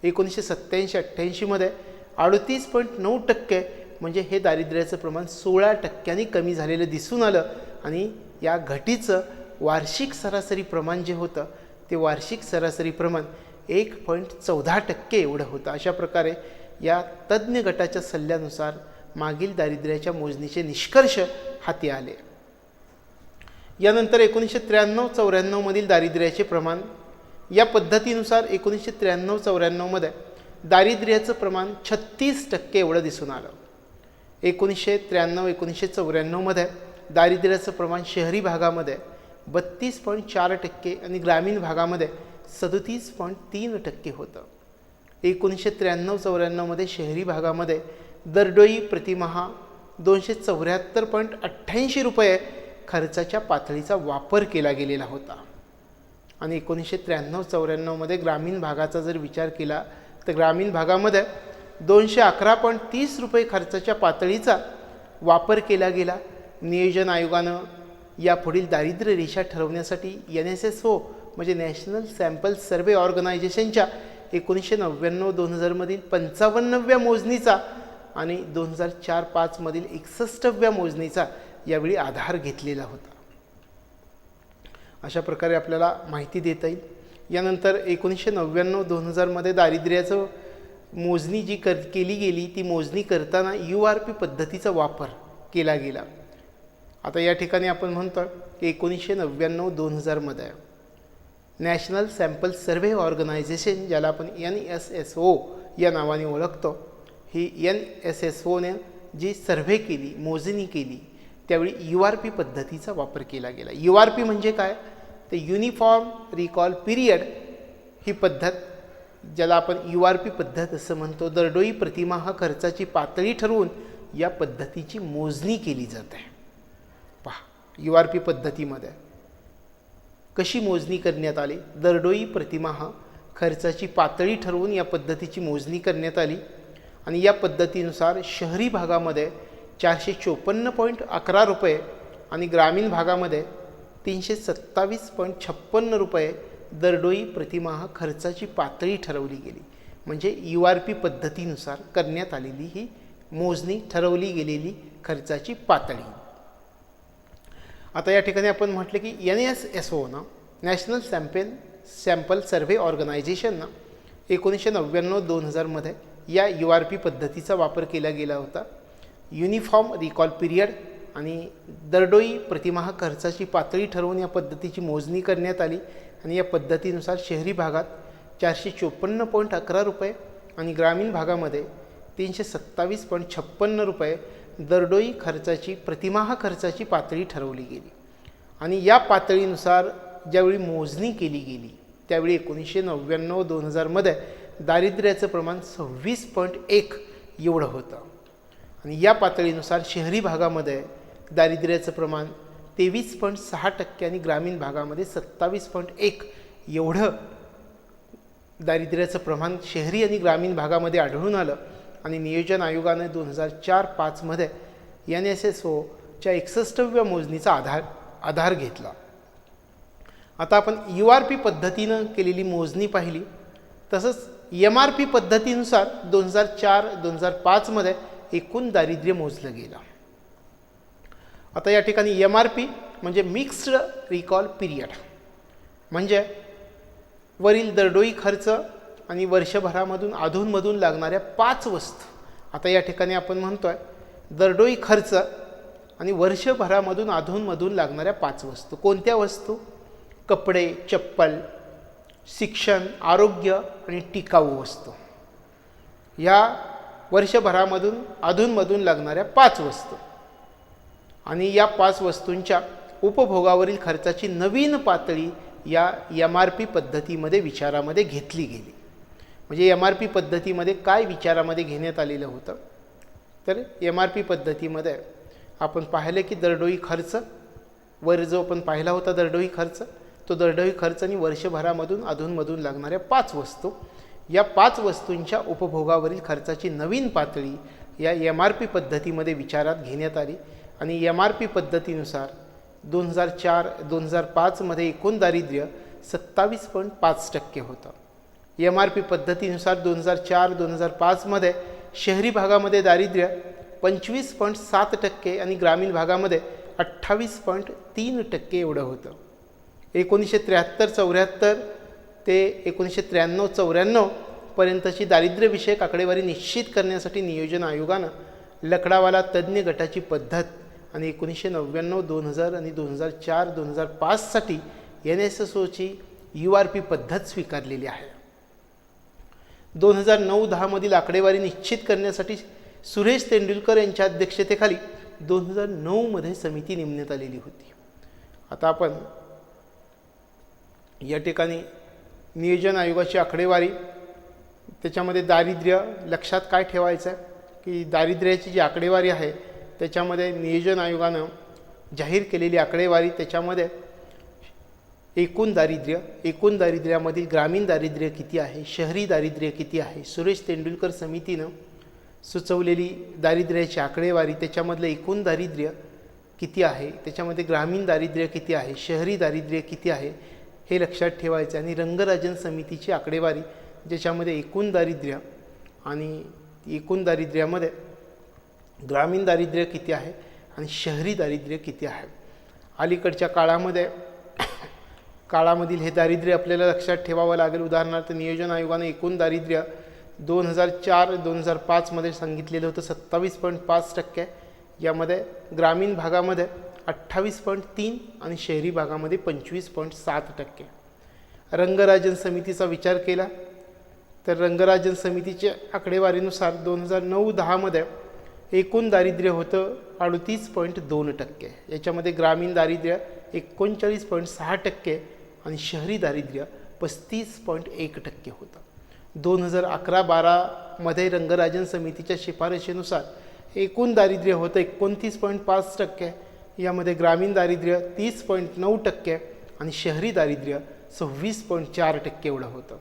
1987-88 38.9% म्हणजे हे दारिद्र्याचं प्रमाण 16% कमी झालेलं दिसून आलं. आणि या घटीचं वार्षिक सरासरी प्रमाण जे होतं ते वार्षिक सरासरी प्रमाण 1.14% एवढं होतं. अशा प्रकारे या तज्ज्ञ गटाच्या सल्ल्यानुसार मागील दारिद्र्याच्या मोजणीचे निष्कर्ष हाती आले. यानंतर 1993-94 दारिद्र्याचे प्रमाण. या पद्धतीनुसार 1993-94 दारिद्र्याचं प्रमाण 36% एवढं दिसून आलं. 1993-1994 दारिद्र्याचं प्रमाण शहरी भागामध्ये 32.4% आणि ग्रामीण भागामध्ये 37.3% होतं. 1993-94 शहरी भागामध्ये दरडोई प्रतिमाहा 274.88 रुपये खर्चाच्या पातळीचा वापर केला गेलेला होता. आणि 1993-94 ग्रामीण भागाचा जर विचार केला तर ग्रामीण भागामध्ये 211.30 रुपये खर्चाच्या पातळीचा वापर केला गेला. नियोजन आयोगानं यापुढील दारिद्र्य रेषा ठरवण्यासाठी NSSO म्हणजे नॅशनल सॅम्पल सर्वे ऑर्गनायझेशनच्या 1999-2000 55व्या मोजणीचा आणि 2004-05 61व्या मोजणीचा यावेळी आधार घेतलेला होता. अशा प्रकारे आपल्याला माहिती देता येईल. यानंतर 1999-2000 दारिद्र्याचं मोजणी जी केली गेली ती मोजणी करताना URP पद्धतीचा वापर केला गेला. आता या ठिकाणी आपण म्हणतो की 1999-2000 नॅशनल सॅम्पल सर्वे ऑर्गनायझेशन ज्याला आपण NSSO या नावाने ओळखतो, ही NSSOने जी सर्व्हे केली, मोजणी केली त्यावेळी URP पद्धतीचा वापर केला गेला. URP म्हणजे काय? तर युनिफॉर्म रिकॉल पिरियड ही पद्धत ज्याला आपण URP पद्धत असं म्हणतो, दरडोई प्रतिमाह खर्चाची पातळी ठरवून या पद्धतीची मोजणी केली जाते. पहा, URP पद्धतीमध्ये कशी मोजणी करण्यात आली. दरडोई प्रतिमाह खर्चाची पातळी ठरवून या पद्धतीची मोजणी करण्यात आली आणि या पद्धतीनुसार शहरी भागामध्ये 454.11 रुपये आणि ग्रामीण भागामध्ये 327.56 रुपये दरडोई प्रतिमाह खर्चाची पातळी ठरवली गेली. म्हणजे URP पद्धतीनुसार करण्यात आलेली ही मोजणी, ठरवली गेलेली खर्चाची पातळी. आता या ठिकाणी आपण म्हटलं की NSSO ना, नॅशनल सॅम्पल सर्व्हे ऑर्गनायझेशन ना, 1999-2000 मध्ये या URP पद्धतीचा वापर केला गेला होता. युनिफॉर्म रिकॉल पिरियड आणि दरडोई प्रतिमाह खर्चाची पातळी ठरवून या पद्धतीची मोजणी करण्यात आली आणि या पद्धतीनुसार शहरी भागात 454.11 रुपये आणि ग्रामीण भागामध्ये 327.56 रुपये दरडोई खर्चाची प्रतिमाह खर्चाची पातळी ठरवली गेली. आणि या पातळीनुसार ज्यावेळी मोजणी केली गेली त्यावेळी 1999-2000 मध्ये दारिद्र्याचं प्रमाण 26.1 एवढं होतं आणि या पातळीनुसार शहरी भागामध्ये दारिद्र्याचं प्रमाण 23.6% आणि ग्रामीण भागामध्ये 27.1 एवढं दारिद्र्याचं प्रमाण शहरी आणि ग्रामीण भागामध्ये आढळून आलं. आणि नियोजन आयोगाने 2004-05 मध्ये NSSOच्या 61व्या मोजणीचा आधार घेतला. आता आपण URP पद्धतीनं केलेली मोजणी पाहिली. तसंच MRP पद्धतीनुसार 2004-2005 मध्ये एकूण दारिद्र्य मोजलं गेलं. आता या ठिकाणी MRP म्हणजे मिक्स्ड रिकॉल पिरियड, म्हणजे वरील दरडोई खर्च आणि वर्षभरामधून अधूनमधून लागणाऱ्या 5 वस्तू. आता या ठिकाणी आपण म्हणतोय दरडोई खर्च आणि वर्षभरामधून अधूनमधून लागणाऱ्या 5 वस्तू. कोणत्या वस्तू? कपडे, चप्पल, शिक्षण, आरोग्य आणि टिकाऊ वस्तू. या वर्षभरामधून अधूनमधून लागणाऱ्या 5 वस्तू आणि या 5 वस्तूंच्या उपभोगावरील खर्चाची नवीन पातळी या MRP पद्धतीमध्ये विचारामध्ये घेतली गेली. म्हणजे MRP पद्धतीमध्ये काय विचारामध्ये घेण्यात आलेलं होतं, तर MRP पद्धतीमध्ये आपण पाहिले की दरडोई खर्च, वर जो आपण पाहिला होता दरडोई खर्च, तो दरडोई खर्च आणि वर्षभरामधून अधूनमधून लागणाऱ्या 5 वस्तू, या 5 वस्तूंच्या उपभोगावरील खर्चाची नवीन पातळी या MRP पद्धतीमध्ये विचारात घेण्यात आली. आणि MRP पद्धतीनुसार 2004-2005 मध्ये एकूण दारिद्र्य 27.5% होतं. MRP पद्धतीनुसार 2004-2005 मध्ये शहरी भागामध्ये दारिद्र्य 25.7% आणि ग्रामीण भागामध्ये 28.3% एवढं होतं. 1973-74 ते 1993-94 पर्यंतची दारिद्र्यविषयक आकडेवारी निश्चित करण्यासाठी नियोजन आयोगानं लकडावाला तज्ज्ञ गटाची पद्धत आणि 1999-2000 आणि 2004-2005 साठी NSSOची URP पद्धत स्वीकारलेली आहे. 2009-10 मधील आकडेवारी निश्चित करण्यासाठी सुरेश तेंडुलकर यांच्या अध्यक्षतेखाली 2009 मध्ये समिती नेमण्यात आलेली होती. आता आपण या ठिकाणी नियोजन आयोगाची आकडेवारी, त्याच्यामध्ये दारिद्र्य लक्षात काय ठेवायचं आहे की दारिद्र्याची जी आकडेवारी आहे त्याच्यामध्ये नियोजन आयोगानं जाहीर केलेली आकडेवारी, त्याच्यामध्ये एकूण दारिद्र्यामधील ग्रामीण दारिद्र्य किती आहे, शहरी दारिद्र्य किती आहे, सुरेश तेंडुलकर समितीनं सुचवलेली दारिद्र्याची आकडेवारी, त्याच्यामधलं एकूण दारिद्र्य किती आहे, त्याच्यामध्ये ग्रामीण दारिद्र्य किती आहे, शहरी दारिद्र्य किती आहे हे लक्षात ठेवायचं. आणि रंगराजन समितीची आकडेवारी ज्याच्यामध्ये एकूण दारिद्र्य आणि एकूण दारिद्र्यामध्ये ग्रामीण दारिद्र्य किती आहे आणि शहरी दारिद्र्य किती आहे. अलीकडच्या काळामधील हे दारिद्र्य आपल्याला लक्षात ठेवावं लागेल. उदाहरणार्थ नियोजन आयोगाने एकूण दारिद्र्य 2004-2005 मध्ये सांगितलेलं होतं 27.5%. यामध्ये ग्रामीण भागामध्ये 28.3 आणि शहरी भागामध्ये 25.7%. रंगराजन समितीचा विचार केला तर रंगराजन समितीच्या आकडेवारीनुसार 2009-10 मध्ये एकूण दारिद्र्य होतं 38.2%. याच्यामध्ये ग्रामीण दारिद्र्य 39.6% आणि शहरी दारिद्र्य 35.1% होतं. 2011-12मध्ये रंगराजन समितीच्या शिफारशीनुसार एकूण दारिद्र्य होतं 29.5%, यामध्ये ग्रामीण दारिद्र्य 30.9% आणि शहरी दारिद्र्य 26.4% एवढं होतं.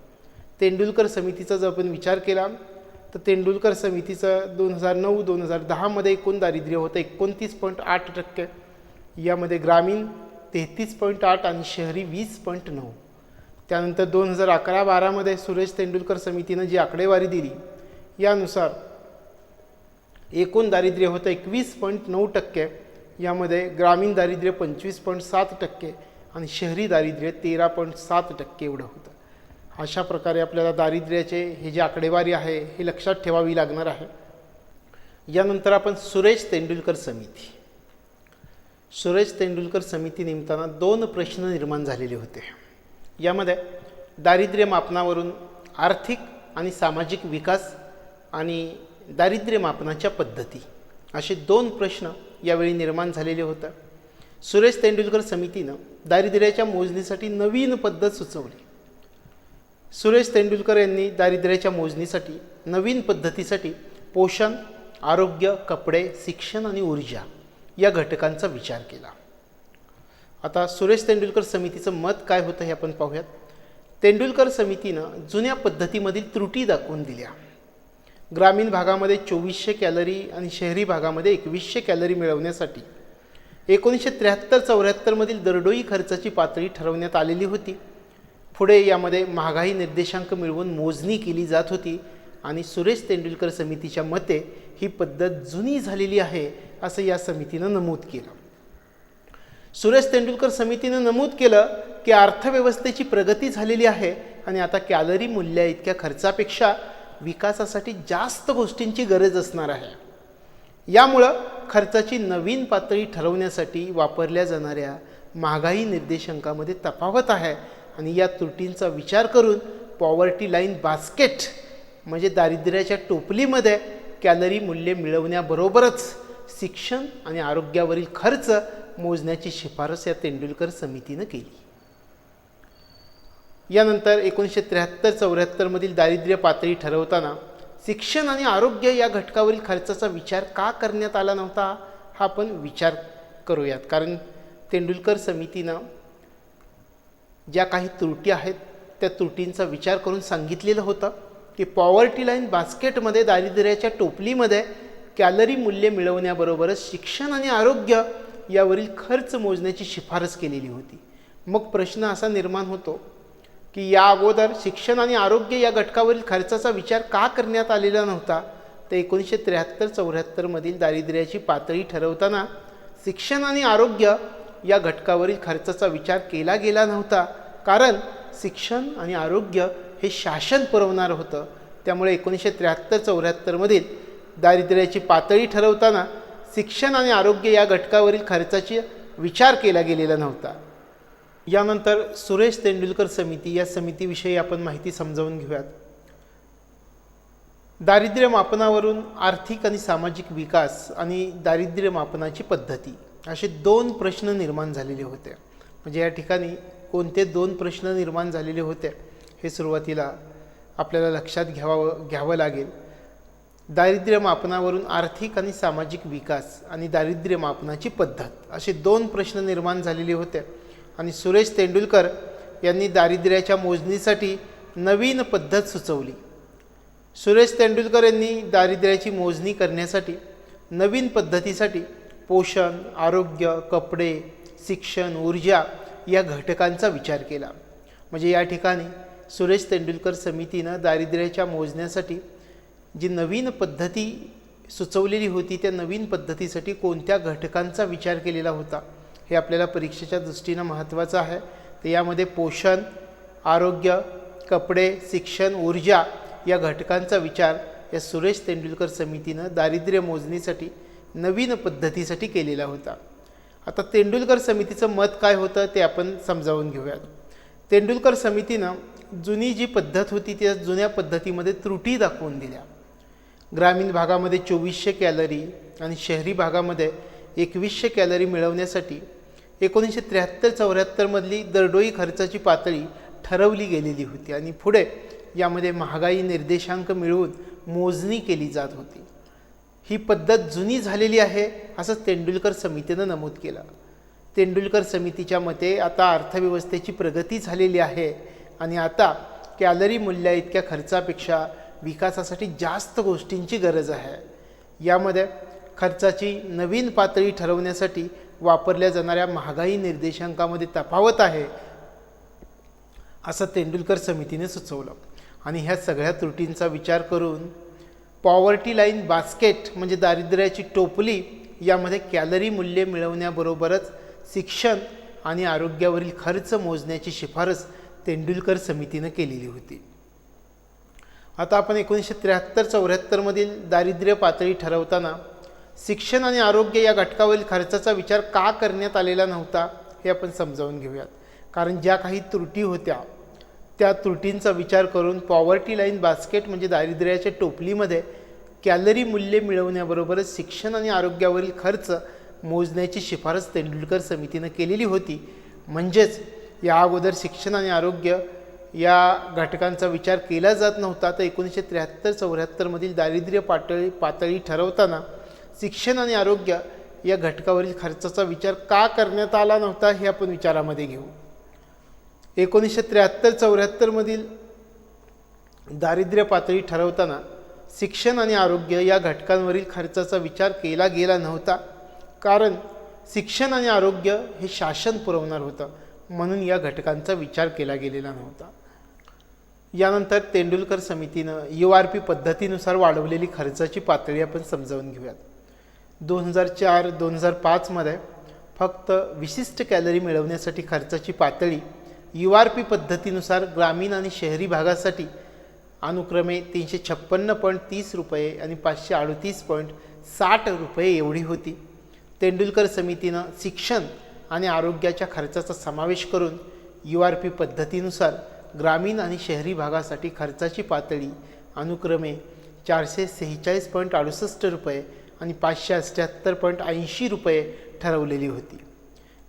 तेंडुलकर समितीचा जर आपण विचार केला तर तेंडुलकर समितीचं 2009-2010मध्ये एकूण दारिद्र्य होतं 29.8%, यामध्ये ग्रामीण 33.8 आणि शहरी 20.9. त्यानंतर 2011-12मध्ये सुरेश तेंडुलकर समितीनं जी आकडेवारी दिली यानुसार एकूण दारिद्र्य होतं 21.9%, यामध्ये ग्रामीण दारिद्र्य 25.7% आणि शहरी दारिद्र्य 13.7% एवढं होतं. अशा प्रकारे आपल्याला दारिद्र्याचे हे जे आकडेवारी आहे हे लक्षात ठेवावी लागणार आहे. यानंतर आपण सुरेश तेंडुलकर समिती नेमताना 2 प्रश्न निर्माण झालेले होते. यामध्ये दारिद्र्य मापनावरून आर्थिक आणि सामाजिक विकास आणि दारिद्र्य मापनाच्या पद्धती असे 2 प्रश्न यावेळी निर्माण झालेले होते. सुरेश तेंडुलकर समितीनं दारिद्र्याच्या मोजणीसाठी नवीन पद्धत सुचवली. सुरेश तेंडुलकर यांनी दारिद्र्याच्या मोजणीसाठी नवीन पद्धतीसाठी पोषण, आरोग्य, कपडे, शिक्षण आणि ऊर्जा या घटकांचा विचार केला. आता सुरेश तेंडुलकर समितीचं मत काय होतं हे आपण पाहूयात. तेंडुलकर समितीनं जुन्या पद्धतीमधील त्रुटी दाखवून दिल्या. ग्रामीण भागामध्ये 2400 कॅलरी आणि शहरी भागामध्ये 2100 कॅलरी मिळवण्यासाठी 1973-74मधील दरडोई खर्चाची पातळी ठरवण्यात आलेली होती. पुढे यामध्ये महागाई निर्देशांक मिळवून मोजणी केली जात होती आणि सुरेश तेंडुलकर समितीच्या मते ही पद्धत जुनी झालेली आहे असं या समितीनं नमूद केलं. सुरेश तेंडुलकर समितीनं नमूद केलं की अर्थव्यवस्थेची प्रगती झालेली आहे आणि आता कॅलरी मूल्या इतक्या खर्चापेक्षा विकासासाठी जास्त गोष्टींची गरज असणार आहे. यामुळं खर्चाची नवीन पातळी ठरवण्यासाठी वापरल्या जाणाऱ्या महागाई निर्देशांकामध्ये तफावत आहे आणि या त्रुटींचा विचार करून पॉवर्टी लाईन बास्केट म्हणजे दारिद्र्याच्या टोपलीमध्ये कॅलरी मूल्य मिळवण्याबरोबरच शिक्षण आणि आरोग्यावरील खर्च मोजण्याची शिफारस या तेंडुलकर समितीनं केली. यानंतर 1973-74मधील दारिद्र्य पातळी ठरवताना शिक्षण आणि आरोग्य या घटकावरील खर्चाचा विचार का करण्यात आला नव्हता हा आपण विचार करूयात. कारण तेंडुलकर समितीनं ज्या काही त्रुटी आहेत त्या त्रुटींचा विचार करून सांगितलेलं होतं की पॉवर्टी लाईन बास्केटमध्ये दारिद्र्याच्या टोपलीमध्ये कॅलरी मूल्य मिळवण्याबरोबरच शिक्षण आणि आरोग्य यावरील खर्च मोजण्याची शिफारस केलेली होती. मग प्रश्न असा निर्माण होतो की या अगोदर शिक्षण आणि आरोग्य या घटकावरील खर्चाचा विचार का करण्यात आलेला नव्हता. तर 1973-74मधील दारिद्र्याची पातळी ठरवताना शिक्षण आणि आरोग्य या घटकावरील खर्चाचा विचार केला गेला नव्हता, कारण शिक्षण आणि आरोग्य हे शासन पुरवणार होतं. त्यामुळे 1973-74मधील दारिद्र्याची पातळी ठरवताना शिक्षण आणि आरोग्य या घटकावरील खर्चाचा विचार केला गेलेला नव्हता. यानंतर सुरेश तेंडुलकर समिती या समितीविषयी आपण माहिती समजावून घेऊयात. दारिद्र्य मापनावरून आर्थिक आणि सामाजिक विकास आणि दारिद्र्य मापनाची पद्धती असे 2 प्रश्न निर्माण झालेले होते. म्हणजे या ठिकाणी कोणते 2 प्रश्न निर्माण झालेले होते हे सुरुवातीला आपल्याला लक्षात घ्यावं लागेल. दारिद्र्य मापनावरून आर्थिक आणि सामाजिक विकास आणि दारिद्र्य मापनाची पद्धत असे 2 प्रश्न निर्माण झालेले होते आणि सुरेश तेंडुलकर यांनी दारिद्र्याच्या मोजणीसाठी नवीन पद्धत सुचवली. सुरेश तेंडुलकर यांनी दारिद्र्याची मोजणी करण्यासाठी नवीन पद्धतीसाठी पोषण, आरोग्य, कपडे, शिक्षण, ऊर्जा या घटकांचा विचार केला. म्हणजे या ठिकाणी सुरेश तेंडुलकर समितीनं दारिद्र्याच्या मोजण्यासाठी जी नवीन पद्धती सुचवलेली होती त्या नवीन पद्धतीसाठी कोणत्या घटकांचा विचार केलेला होता हे आपल्याला परीक्षेच्या दृष्टीनं महत्त्वाचं आहे. तर यामध्ये पोषण, आरोग्य, कपडे, शिक्षण, ऊर्जा या घटकांचा विचार या सुरेश तेंडुलकर समितीनं दारिद्र्य मोजणीसाठी नवीन पद्धतीसाठी केलेला होता. आता तेंडुलकर समितीचं मत काय होतं ते आपण समजावून घेऊयात. तेंडुलकर समितीनं जुनी जी पद्धत होती त्या जुन्या पद्धतीमध्ये त्रुटी दाखवून दिल्या. ग्रामीण भागामध्ये 2400 कॅलरी आणि शहरी भागामध्ये 2100 कॅलरी मिळवण्यासाठी 1973-74मधली दरडोई खर्चाची पातळी ठरवली गेलेली होती आणि पुढे यामध्ये महागाई निर्देशांक मिळवून मोजणी केली जात होती. ही पद्धत जुनी झालेली आहे असं तेंडुलकर समितीनं नमूद केलं. तेंडुलकर समितीच्या मते आता अर्थव्यवस्थेची प्रगती झालेली आहे आणि आता कॅलरी मूल्या इतक्या खर्चापेक्षा विकासासाठी जास्त गोष्टींची गरज आहे. यामध्ये खर्चाची नवीन पातळी ठरवण्यासाठी वापरल्या जाणाऱ्या महागाई निर्देशांकामध्ये तफावत आहे असं तेंडुलकर समितीने सुचवलं. आणि ह्या सगळ्या त्रुटींचा विचार करून पॉवर्टी लाईन बास्केट म्हणजे दारिद्र्याची टोपली यामध्ये कॅलरी मूल्ये मिळवण्याबरोबरच शिक्षण आणि आरोग्यावरील खर्च मोजण्याची शिफारस तेंडुलकर समितीनं केलेली होती. आता आपण 1973-74 मधील दारिद्र्य पातळी ठरवताना शिक्षण आणि आरोग्य या घटकावरील खर्चाचा विचार का करण्यात आलेला नव्हता हे आपण समजावून घेऊयात. कारण ज्या काही त्रुटी होत्या त्या त्रुटींचा विचार करून पॉवर्टी लाईन बास्केट म्हणजे दारिद्र्याच्या टोपलीमध्ये कॅलरी मूल्ये मिळवण्याबरोबरच शिक्षण आणि आरोग्यावरील खर्च मोजण्याची शिफारस तेंडुलकर समितीनं केलेली होती. म्हणजेच या अगोदर शिक्षण आणि आरोग्य या घटकांचा विचार केला जात नव्हता. तर 1973-74 मधील दारिद्र्य पातळी ठरवताना शिक्षण आणि आरोग्य या घटकावरील खर्चाचा विचार का करण्यात आला नव्हता हे आपण विचारामध्ये घेऊ. 1973-74 मधील दारिद्र्य पातळी ठरवताना शिक्षण आणि आरोग्य या घटकांवरील खर्चाचा विचार केला गेला नव्हता. कारण शिक्षण आणि आरोग्य हे शासन पुरवणार होतं, म्हणून या घटकांचा विचार केला गेलेला नव्हता. यानंतर तेंडुलकर समितीनं URP पद्धतीनुसार वाढवलेली खर्चाची पातळी आपण समजावून घेऊयात. 2004-2005 मध्ये फक्त विशिष्ट कॅलरी मिळवण्यासाठी खर्चाची पातळी URP पद्धतीनुसार ग्रामीण आणि शहरी भागासाठी अनुक्रमे 356.30 रुपये आणि 538.60 रुपये एवढी होती. तेंडुलकर समितीनं शिक्षण आणि आरोग्याच्या खर्चाचा समावेश करून URP पद्धतीनुसार ग्रामीण आणि शहरी भागासाठी खर्चाची पातळी अनुक्रमे 446.68 रुपये आणि 578.80 रुपये ठरवलेली होती.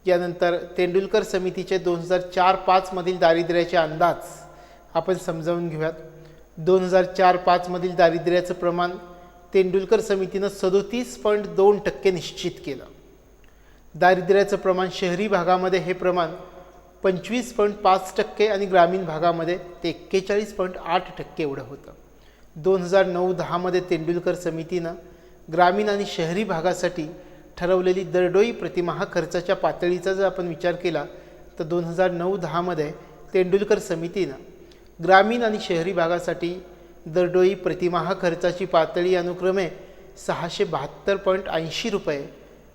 यानंतर तेंडुलकर समितीचे 2004-05 मधील दारिद्र्याचे अंदाज आपण समजावून घेऊयात. 2004-05 मधील दारिद्र्याचं प्रमाण तेंडुलकर समितीनं 37.2% निश्चित केलं. दारिद्र्याचं प्रमाण शहरी भागामध्ये हे प्रमाण 25.5% आणि ग्रामीण भागामध्ये ते 41.8% एवढं होतं. 2009-10 मध्ये तेंडुलकर समितीनं ग्रामीण आणि शहरी भागासाठी ठरवलेली दरडोई प्रतिमाह खर्चाच्या पातळीचा जर आपण विचार केला तर 2009-10 मध्ये तेंडुलकर समितीनं ग्रामीण आणि शहरी भागासाठी दरडोई प्रतिमाह खर्चाची पातळी अनुक्रमे 672.80 रुपये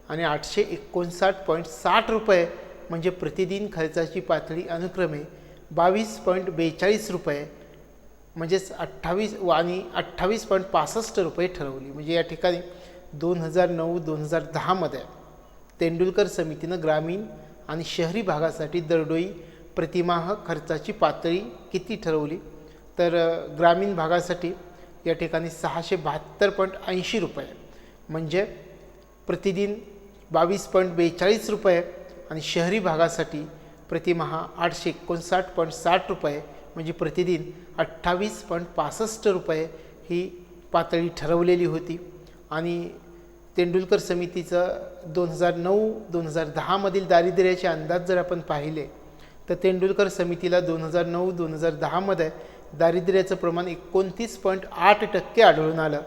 आणि 859.60 रुपये म्हणजे प्रतिदिन खर्चाची पातळी अनुक्रमे 22.42 रुपये म्हणजेच 28 आणि 28.65 रुपये ठरवली. म्हणजे या ठिकाणी 2009-2010 मध्ये तेंडुलकर समितीनं ग्रामीण आणि शहरी भागासाठी दरडोई प्रतिमाह खर्चाची पातळी किती ठरवली तर ग्रामीण भागासाठी या ठिकाणी 672.80 रुपये म्हणजे प्रतिदिन 22.42 रुपये आणि शहरी भागासाठी प्रतिमाहा 859.60 रुपये म्हणजे प्रतिदिन 28.65 रुपये ही पातळी ठरवलेली होती. आणि तेंडुलकर समितीचं 2009-2010 मधील दारिद्र्याचे अंदाज जर आपण पाहिले तर तेंडुलकर समितीला 2009-2010 मध्ये दारिद्र्याचं प्रमाण 29.8% आढळून आलं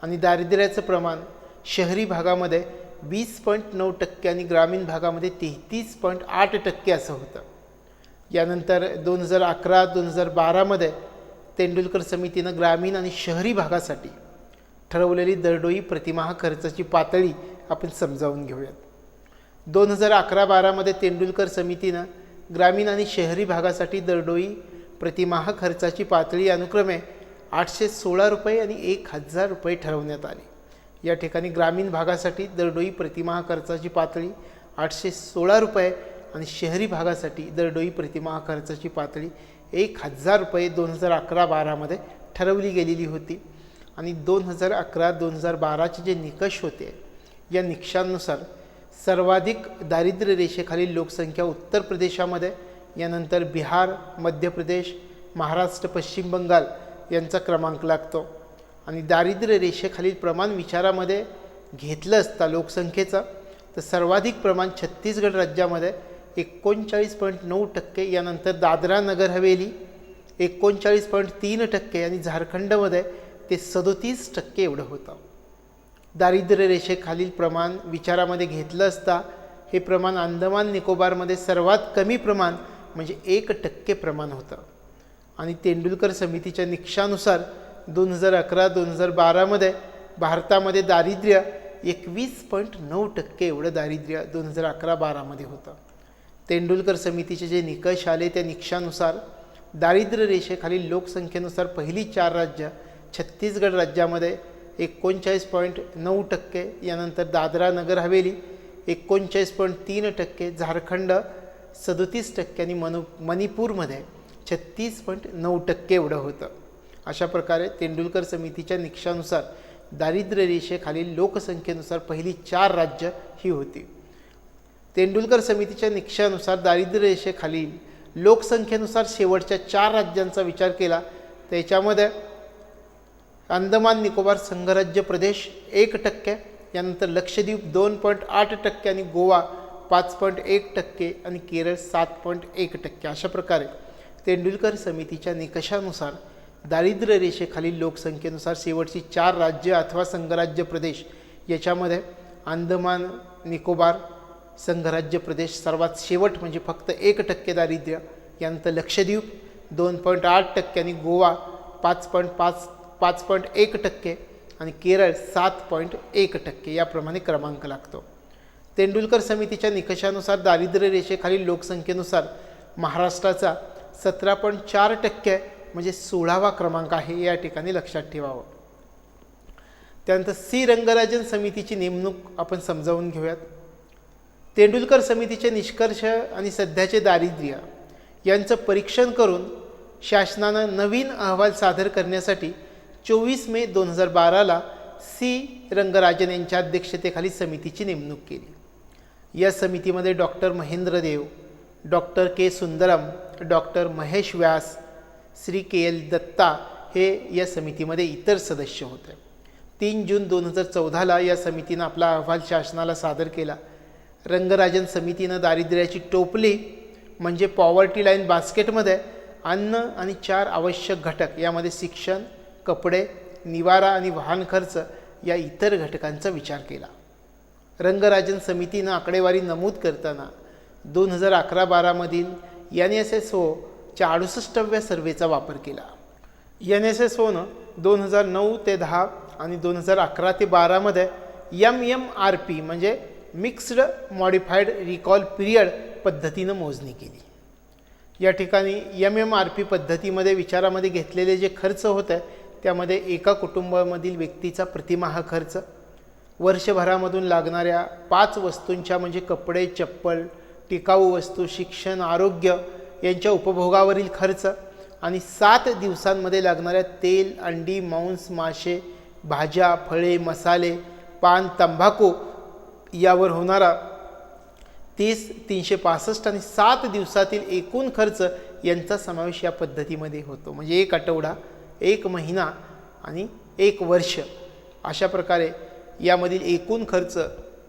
आणि दारिद्र्याचं प्रमाण शहरी भागामध्ये 20.9% आणि ग्रामीण भागामध्ये 33.8% असं होतं. यानंतर 2011-2012 मध्ये तेंडुलकर समितीनं ग्रामीण आणि शहरी भागासाठी ठरवलेली दरडोई प्रतिमाह खर्चाची पातळी आपण समजावून घेऊयात. 2011-12 मध्ये तेंडुलकर समितीनं ग्रामीण आणि शहरी भागासाठी दरडोई प्रतिमाह खर्चाची पातळी अनुक्रमे 816 रुपये आणि 1000 रुपये ठरवण्यात आली. या ठिकाणी ग्रामीण भागासाठी दरडोई प्रतिमाह खर्चाची पातळी 816 रुपये आणि शहरी भागासाठी दरडोई प्रतिमाह खर्चाची पातळी 1000 रुपये 2011-12 मध्ये ठरवली गेलेली होती. आणि 2011-2012चे जे निकष होते या निकषांनुसार सर्वाधिक दारिद्र्य रेषेखालील लोकसंख्या उत्तर प्रदेशामध्ये, यानंतर बिहार, मध्य प्रदेश, महाराष्ट्र, पश्चिम बंगाल यांचा क्रमांक लागतो. आणि दारिद्र्य रेषेखालील प्रमाण विचारामध्ये घेतलं असता लोकसंख्येचं, तर सर्वाधिक प्रमाण छत्तीसगड राज्यामध्ये 39.9%, यानंतर दादरा नगर हवेली 39.3% आणि झारखंडमध्ये ते 37% एवढं होतं. दारिद्र्य रेषेखालील प्रमाण विचारामध्ये घेतलं असता हे प्रमाण अंदमान निकोबारमध्ये सर्वात कमी प्रमाण म्हणजे 1% प्रमाण होतं. आणि तेंडुलकर समितीच्या निकषानुसार 2011-2012 भारतामध्ये दारिद्र्य 21.9% एवढं दारिद्र्य 2011-12 होतं. तेंडुलकर समितीचे जे निकष आले त्या निकषानुसार दारिद्र्य रेषेखालील लोकसंख्येनुसार पहिली 4 राज्य छत्तीसगड राज्यामध्ये 39.9%, यानंतर दादरा नगर हवेली 39.3%, झारखंड 37% आणि मणिपूरमध्ये 36.9% एवढं होतं. अशा प्रकारे तेंडुलकर समितीच्या निकषानुसार दारिद्र्य रेषेखालील लोकसंख्येनुसार पहिली 4 राज्य ही होती. तेंडुलकर समितीच्या निकषानुसार दारिद्र्य रेषेखालील लोकसंख्येनुसार शेवटच्या 4 राज्यांचा विचार केला, त्याच्यामध्ये अंदमान निकोबार संघराज्य प्रदेश 1%, यानंतर लक्षद्वीप 2.8% आणि गोवा 5.1% आणि केरळ 7.1%. अशा प्रकारे तेंडुलकर समितीच्या निकषानुसार दारिद्र्य रेषेखालील लोकसंख्येनुसार शेवटची 4 राज्य अथवा संघराज्य प्रदेश, याच्यामध्ये अंदमान निकोबार संघराज्य प्रदेश सर्वात शेवट म्हणजे फक्त 1% दारिद्र्य, यानंतर लक्षद्वीप 2.8% आणि गोवा 5.1% आणि केरळ 7.1%, याप्रमाणे क्रमांक लागतो. तेंडुलकर समितीच्या निकषानुसार दारिद्र्य रेषेखालील लोकसंख्येनुसार महाराष्ट्राचा 17.4% म्हणजे 16वा क्रमांक आहे, या ठिकाणी लक्षात ठेवावं. त्यानंतर सी रंगराजन समितीची नेमणूक आपण समजावून घेऊयात. तेंडुलकर समितीचे निष्कर्ष आणि सध्याचे दारिद्र्य यांचं परीक्षण करून शासनानं नवीन अहवाल सादर करण्यासाठी 24 मे 2012 सी रंगराजन यांच्या अध्यक्षतेखाली समितीची नेमणूक केली. या समितीमध्ये डॉक्टर महेंद्र देव, डॉक्टर के सुंदरम, डॉक्टर महेश व्यास, श्री KL दत्ता हे या समितीमध्ये इतर सदस्य होते. 3 जून 2014 या समितीनं आपला अहवाल शासनाला सादर केला. रंगराजन समितीनं दारिद्र्याची टोपली म्हणजे पॉवर्टी लाईन बास्केटमध्ये अन्न आणि 4 आवश्यक घटक, यामध्ये शिक्षण, कपडे, निवारा आणि वाहन खर्च या इतर घटकांचा विचार केला. रंगराजन समितीनं आकडेवारी नमूद करताना 2011-12 मधील NSSOच्या 68व्या सर्वेचा वापर केला. NSSOनं 2009 ते 10 आणि 2011 ते 12 मध्ये MMRP म्हणजे मिक्स्ड मॉडिफाईड रिकॉल पिरियड पद्धतीनं मोजणी केली. या ठिकाणी MMRP पद्धतीमध्ये विचारामध्ये घेतलेले जे खर्च होते त्यामध्ये एका कुटुंबामधील व्यक्तीचा प्रतिमाह खर्च, वर्षभरामधून लागणाऱ्या 5 वस्तूंच्या म्हणजे कपडे, चप्पल, टिकाऊ वस्तू, शिक्षण, आरोग्य यांच्या उपभोगावरील खर्च आणि 7 दिवसांमध्ये लागणाऱ्या तेल, अंडी, मांस, मासे, भाज्या, फळे, मसाले, पान, तंबाखू यावर होणारा 30, 365 आणि 7 दिवसातील एकूण खर्च यांचा समावेश या पद्धतीमध्ये होतो. म्हणजे 1 आठवडा, 1 महिना आणि 1 वर्ष अशा प्रकारे यामधील एकूण खर्च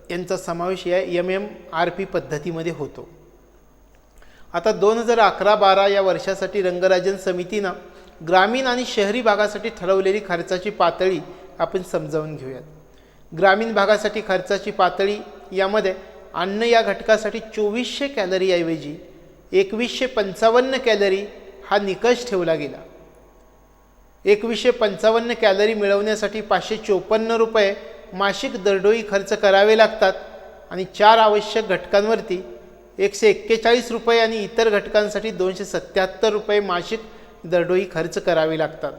यांचा समावेश या MMRP पद्धतीमध्ये होतो. आता 2011-12 या वर्षासाठी रंगराजन समितीनं ग्रामीण आणि शहरी भागासाठी ठरवलेली खर्चाची पातळी आपण समजावून घेऊयात. ग्रामीण भागासाठी खर्चाची पातळी यामध्ये अन्न या घटकासाठी 2400 कॅलरी ऐवजी 2155 कॅलरी हा निकष ठेवला गेला. 2155 कॅलरी मिळवण्यासाठी 554 रुपये मासिक दरडोई खर्च करावे लागतात आणि 4 आवश्यक घटकांवरती 141 रुपये आणि इतर घटकांसाठी 277 रुपये मासिक दरडोई खर्च करावे लागतात.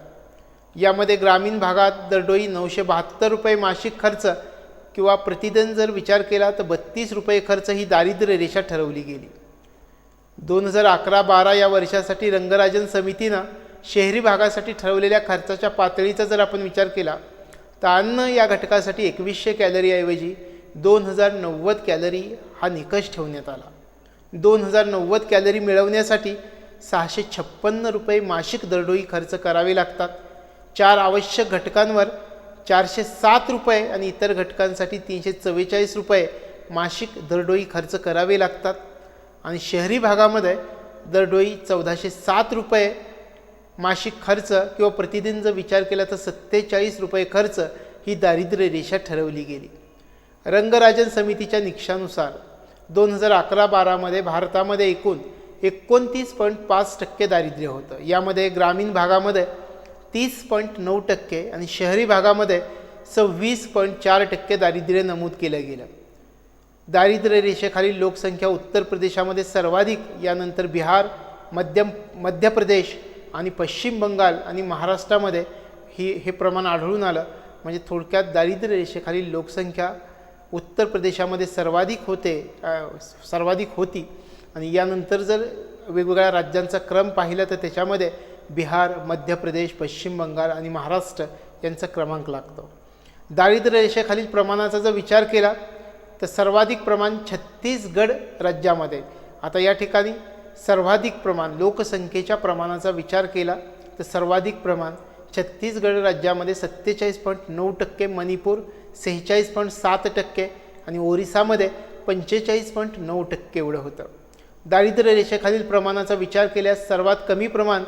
यामध्ये ग्रामीण भागात दरडोई 972 रुपये मासिक खर्च किंवा प्रतिदिन जर विचार केला तर 32 रुपये खर्च ही दारिद्र्य रेषा ठरवली गेली. 2011-12 या वर्षासाठी रंगराजन समितीनं शहरी भागासाठी ठरवलेल्या खर्चाच्या पातळीचा जर आपण विचार केला तर अन्न या घटकासाठी 2100 कॅलरी ऐवजी 2090 कॅलरी हा निकष ठेवण्यात आला. 2090 कॅलरी मिळवण्यासाठी ₹656 मासिक दरडोई खर्च करावे लागतात. 4 आवश्यक घटकांवर ₹407 आणि इतर घटकांसाठी ₹344 मासिक दरडोई खर्च करावे लागतात. आणि शहरी भागामध्ये दरडोई ₹1407 मासिक खर्च किंवा प्रतिदिन जर विचार केला तर ₹47 खर्च ही दारिद्र्य रेषा ठरवली गेली. रंगराजन समितीच्या निकषानुसार 2011-12 भारतामध्ये एकूण 29.5% दारिद्र्य होतं. यामध्ये ग्रामीण भागामध्ये 30.9% आणि शहरी भागामध्ये 26.4% दारिद्र्य नमूद केलं गेलं. दारिद्र्य रेषेखालील लोकसंख्या उत्तर प्रदेशामध्ये सर्वाधिक, यानंतर बिहार, मध्य प्रदेश आणि पश्चिम बंगाल आणि महाराष्ट्रामध्ये हे प्रमाण आढळून आलं. म्हणजे थोडक्यात दारिद्र्य रेषेखालील लोकसंख्या उत्तर प्रदेशामध्ये सर्वाधिक होती आणि यानंतर जर वेगवेगळ्या राज्यांचा क्रम पाहिला तर त्याच्यामध्ये बिहार, मध्य प्रदेश, पश्चिम बंगाल आणि महाराष्ट्र यांचा क्रमांक लागतो. दारिद्र्य रेषेखालील प्रमाणाचा जर विचार केला तर सर्वाधिक प्रमाण छत्तीसगड राज्यामध्ये. आता या ठिकाणी सर्वाधिक प्रमाण लोकसंख्येच्या प्रमाणाचा विचार केला तर सर्वाधिक प्रमाण छत्तीसगड राज्यामध्ये 47.9%, मणिपूर 46.7% आणि ओरिसामध्ये 45.9% एवढं होतं. दारिद्र्य रेषेखालील प्रमाणाचा विचार केल्यास सर्वात कमी प्रमाण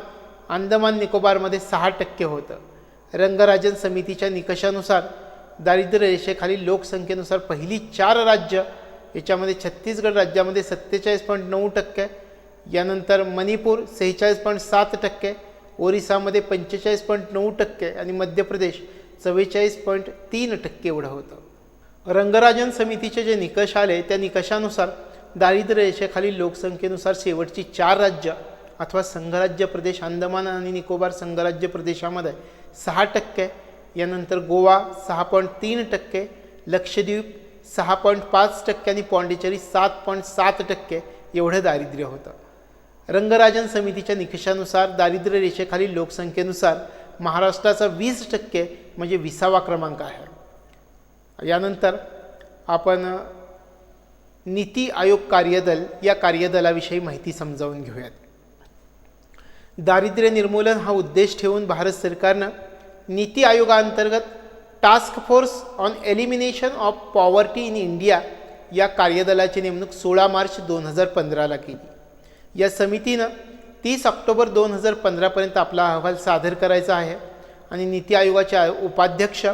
अंदमान निकोबारमध्ये 6% होतं. रंगराजन समितीच्या निकषानुसार दारिद्र्य रेषेखालील लोकसंख्येनुसार पहिली 4 राज्य याच्यामध्ये छत्तीसगड राज्यामध्ये 47.9%, यानंतर मणिपूर 46.7%, ओरिसामध्ये 45.9% आणि मध्य प्रदेश 44.3% एवढं होतं. रंगराजन समितीचे जे निकष आले त्या निकषानुसार दारिद्र्य रेषेखालील लोकसंख्येनुसार शेवटची 4 राज्य अथवा संघराज्य प्रदेश अंदमान आणि निकोबार संघराज्य प्रदेशामध्ये 6%, यानंतर गोवा 6.3%, लक्षद्वीप 6.5% आणि पॉंडिचेरी 7.7% एवढं दारिद्र्य होतं. रंगराजन समितीच्या निकषानुसार दारिद्र्य रेषेखालील लोकसंख्येनुसार महाराष्ट्राचा 20% म्हणजे 20वा क्रमांक आहे. यानंतर आपण नीती आयोग कार्यदल या कार्यदलाविषयी माहिती समजावून घेऊयात. दारिद्र्य निर्मूलन हा उद्देश ठेवून भारत सरकारनं नीती आयोगाअंतर्गत task force on elimination of poverty in India या कार्यदलाची नेमणूक 16 मार्च 2015 केली. या समितीनं 30 ऑक्टोबर 2015 आपला अहवाल सादर करायचा आहे आणि नीती आयोगाचे उपाध्यक्ष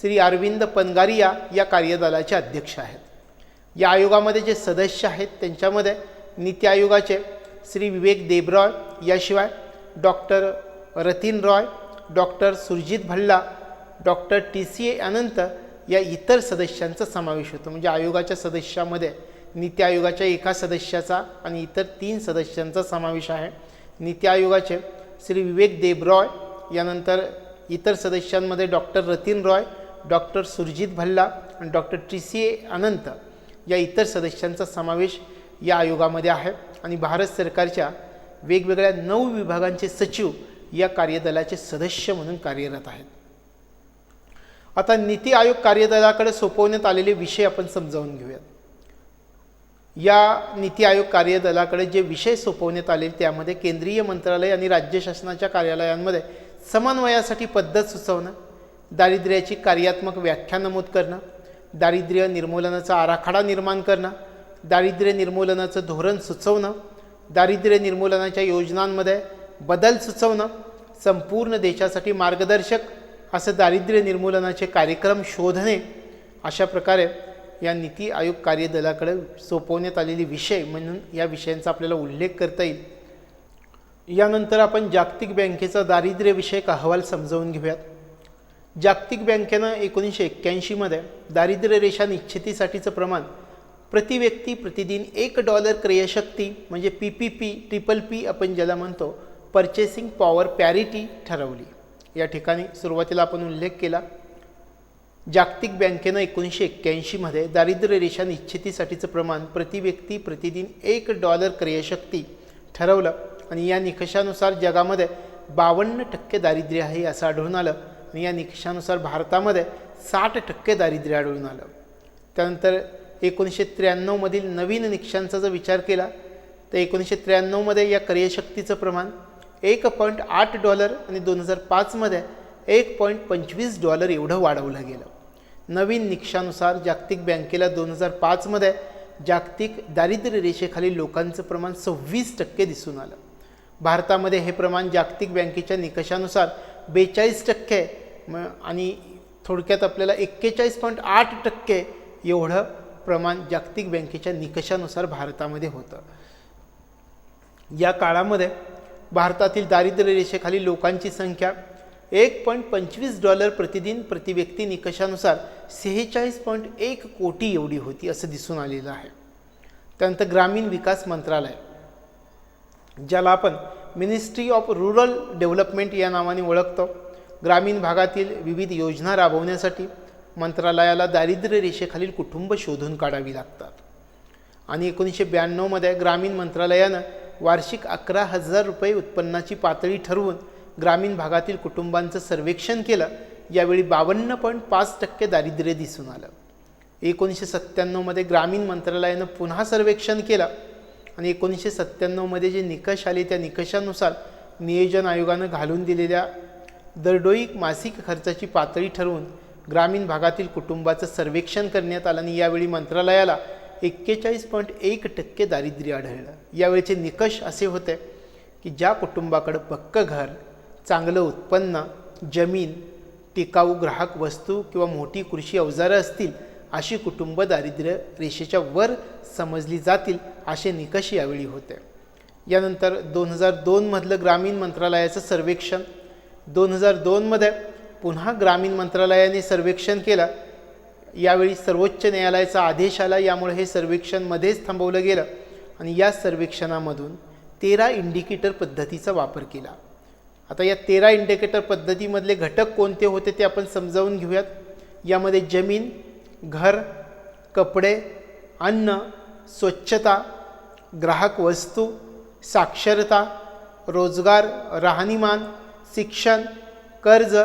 श्री अरविंद पनगारिया या कार्यदलाचे अध्यक्ष आहेत. या आयोगामध्ये जे सदस्य आहेत त्यांच्यामध्ये नीती आयोगाचे श्री विवेक देबरॉय, याशिवाय doctor Ratin Roy, doctor Surjit Bhalla, doctor TCA Anant या इतर सदस्यांचा समावेश होतो. म्हणजे आयोगाच्या सदस्यामध्ये नीती आयोगाच्या एका सदस्याचा आणि इतर 3 सदस्यांचा समावेश आहे. नीती आयोगाचे श्री विवेक देबरॉय, यानंतर इतर सदस्यांमध्ये डॉक्टर रतीन रॉय, डॉक्टर सुरजित भल्ला आणि डॉक्टर TCA अनंत या इतर सदस्यांचा समावेश या आयोगामध्ये आहे. आणि भारत सरकारच्या वेगवेगळ्या 9 विभागांचे सचिव या कार्यदलाचे सदस्य म्हणून कार्यरत आहेत. आता नीती आयोग कार्यदलाकडे सोपवण्यात आलेले विषय आपण समजावून घेऊयात. या नीती आयोग कार्यदलाकडे जे विषय सोपवण्यात आले त्यामध्ये केंद्रीय मंत्रालय आणि राज्य शासनाच्या कार्यालयांमध्ये समन्वयासाठी पद्धत सुचवणं, दारिद्र्याची कार्यात्मक व्याख्या नमूद करणं, दारिद्र्य निर्मूलनाचा आराखडा निर्माण करणं, दारिद्र्य निर्मूलनाचं धोरण सुचवणं, दारिद्र्य निर्मूलनाच्या योजनांमध्ये बदल सुचवणं, संपूर्ण देशासाठी मार्गदर्शक असं दारिद्र्य निर्मूलनाचे कार्यक्रम शोधणे, अशा प्रकारे या नीती आयोग कार्यदलाकडे सोपवण्यात आलेले विषय म्हणून या विषयांचा आपल्याला उल्लेख करता येईल. यानंतर आपण जागतिक बँकेचा दारिद्र्यविषयक अहवाल समजावून घेऊयात. जागतिक बँकेनं 1981 दारिद्र्य रेषा निश्चितीसाठीचं प्रमाण प्रति व्यक्ती प्रतिदिन $1 क्रयशक्ती म्हणजे PPP आपण ज्याला म्हणतो पर्चेसिंग पॉवर पॅरिटी ठरवली. या ठिकाणी सुरुवातीला आपण उल्लेख केला जागतिक बँकेनं 1981 दारिद्र्य रेषा निश्चितीसाठीचं प्रमाण प्रति व्यक्ती प्रतिदिन $1 क्रयशक्ती ठरवलं आणि या निकषानुसार जगामध्ये 52% दारिद्र्य आहे असं आढळून आलं आणि या निकषानुसार भारतामध्ये 60% दारिद्र्य आढळून आलं. त्यानंतर 1993 नवीन निकषांचा जर विचार केला तर 1993मध्ये या क्रयशक्तीचं प्रमाण $1.8 आणि 2005मध्ये $1.25 एवढं वाढवलं गेलं. नवीन निकषानुसार जागतिक बँकेला 2005मध्ये जागतिक दारिद्र्य रेषेखालील लोकांचं प्रमाण 26% दिसून आलं. भारतामध्ये हे प्रमाण जागतिक बँकेच्या निकषानुसार 42% आणि थोडक्यात आपल्याला 41.8% एवढं प्रमाण जागतिक बँकेच्या निकषानुसार भारतामध्ये होतं. या काळामध्ये भारतातील दारिद्र्य रेषेखालील लोकांची संख्या $1.25 प्रतिदिन प्रतिव्यक्ती निकषानुसार 46.1 कोटी एवढी होती असं दिसून आलेलं आहे. त्यानंतर ग्रामीण विकास मंत्रालय, ज्याला आपण मिनिस्ट्री ऑफ रूरल डेव्हलपमेंट या नावाने ओळखतो, ग्रामीण भागातील विविध योजना राबवण्यासाठी मंत्रालयाला दारिद्र्य रेषेखालील कुटुंब शोधून काढावी लागतात. आणि 1992मध्ये ग्रामीण मंत्रालयानं वार्षिक ₹11,000 उत्पन्नाची पातळी ठरवून ग्रामीण भागातील कुटुंबांचं सर्वेक्षण केलं. यावेळी 52.5% दारिद्र्य दिसून आलं. 1997मध्ये ग्रामीण मंत्रालयानं पुन्हा सर्वेक्षण केलं आणि 1997मध्ये जे निकष आले त्या निकषानुसार नियोजन आयोगानं घालून दिलेल्या दरडोई मासिक खर्चाची पातळी ठरवून ग्रामीण भागातील कुटुंबाचं सर्वेक्षण करण्यात आलं आणि यावेळी मंत्रालयाला 41.1% दारिद्र्य आढळलं. यावेळीचे निकष असे होते की ज्या कुटुंबाकडं पक्कं घर, चांगलं उत्पन्न, जमीन, टिकाऊ ग्राहक वस्तू किंवा मोठी कृषी अवजारं असतील अशी कुटुंब दारिद्र्य रेषेच्या वर समजली जातील असे निकष यावेळी होते. यानंतर 2002मधलं ग्रामीण मंत्रालयाचं सर्वेक्षण, 2002मध्ये पुन्हा ग्रामीण मंत्रालयाने सर्वेक्षण केलं. यावेळी सर्वोच्च न्यायालयाचा आदेश आला, यामुळे हे सर्वेक्षण मध्येच थांबवलं गेलं आणि या सर्वेक्षणामधून 13 इंडिकेटर पद्धतीचा वापर केला. आता या 13 इंडिकेटर पद्धतीमधले घटक कोणते होते ते आपण समजावून घेऊयात. यामध्ये जमीन, घर, कपडे, अन्न, स्वच्छता, ग्राहक वस्तू, साक्षरता, रोजगार, राहणीमान, शिक्षण, कर्ज,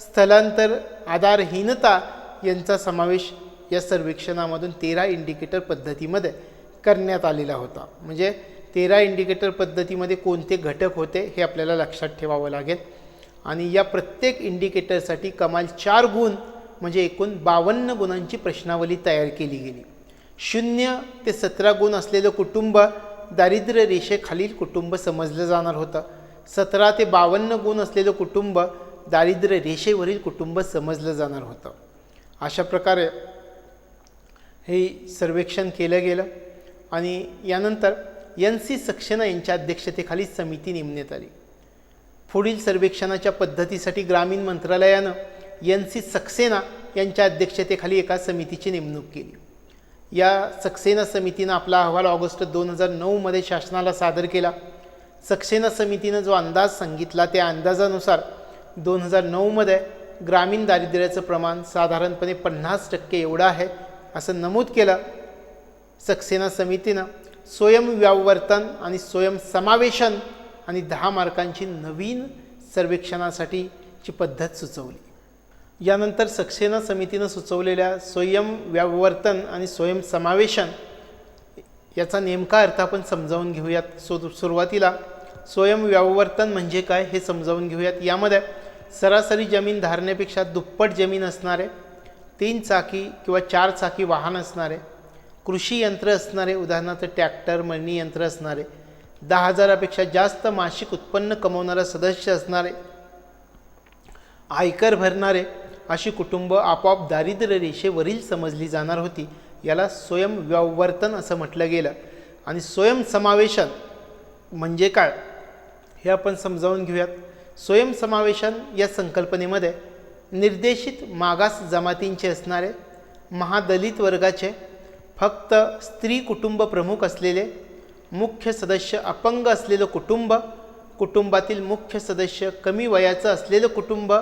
स्थलांतर, आधारहीनता यांचा समावेश या सर्वेक्षणामधून 13 इंडिकेटर पद्धतीमध्ये करण्यात आलेला होता. म्हणजे 13 इंडिकेटर पद्धतीमध्ये कोणते घटक होते हे आपल्याला लक्षात ठेवावं लागेल आणि या प्रत्येक इंडिकेटरसाठी कमाल 4 गुण म्हणजे एकूण 52 गुणांची प्रश्नावली तयार केली गेली. 0 ते 17 गुण असलेलं कुटुंब दारिद्र्य रेषेखालील कुटुंब समजलं जाणार होतं. 17 ते 52 गुण असलेलं कुटुंब दारिद्र्य रेषेवरील कुटुंब समजलं जाणार होतं. अशा प्रकारे हे सर्वेक्षण केलं गेलं आणि यानंतर NC सक्सेना यांच्या अध्यक्षतेखाली समिती नेमण्यात आली. पुढील सर्वेक्षणाच्या पद्धतीसाठी ग्रामीण मंत्रालयानं NC सक्सेना यांच्या अध्यक्षतेखाली एका समितीची नेमणूक केली. या सक्सेना समितीनं आपला अहवाल ऑगस्ट 2009मध्ये शासनाला सादर केला. सक्सेना समितीनं जो अंदाज सांगितला त्या अंदाजानुसार 2009मध्ये ग्रामीण दारिद्र्याचं प्रमाण साधारणपणे 50% एवढं आहे असं नमूद केलं. सक्सेना समितीनं स्वयंव्यावर्तन आणि स्वयंसमावेशन आणि 10 मार्कांची नवीन सर्वेक्षणासाठीची पद्धत सुचवली. यानंतर सक्सेना समितीनं सुचवलेल्या स्वयंव्यावर्तन आणि स्वयंसमावेशन याचा नेमका अर्थ आपण समजावून घेऊयात. सुरुवातीला स्वयंव्यावर्तन म्हणजे काय हे समजावून घेऊयात. यामध्ये सरासरी जमीन धारण्यापेक्षा दुप्पट जमीन असणारे, 3 चाकी किंवा 4 चाकी वाहन असणारे, कृषी यंत्र असणारे, उदाहरणार्थ ट्रॅक्टर, मळणी यंत्र असणारे, 10,000पेक्षा जास्त मासिक उत्पन्न कमवणारा सदस्य असणारे, आयकर भरणारे अशी कुटुंब आपोआप दारिद्र्य रेषेवरील समजली जाणार होती. याला स्वयंव्यावर्तन असं म्हटलं गेलं. आणि स्वयंसमावेशन म्हणजे काय हे आपण समजावून घेऊयात. स्वयंसमावेशन या संकल्पनेमध्ये निर्देशित मागास जमातींचे असणारे, महादलित वर्गाचे, फक्त स्त्री कुटुंब प्रमुख असलेले, मुख्य सदस्य अपंग असलेलं कुटुंब, कुटुंबातील मुख्य सदस्य कमी वयाचं असलेलं कुटुंब,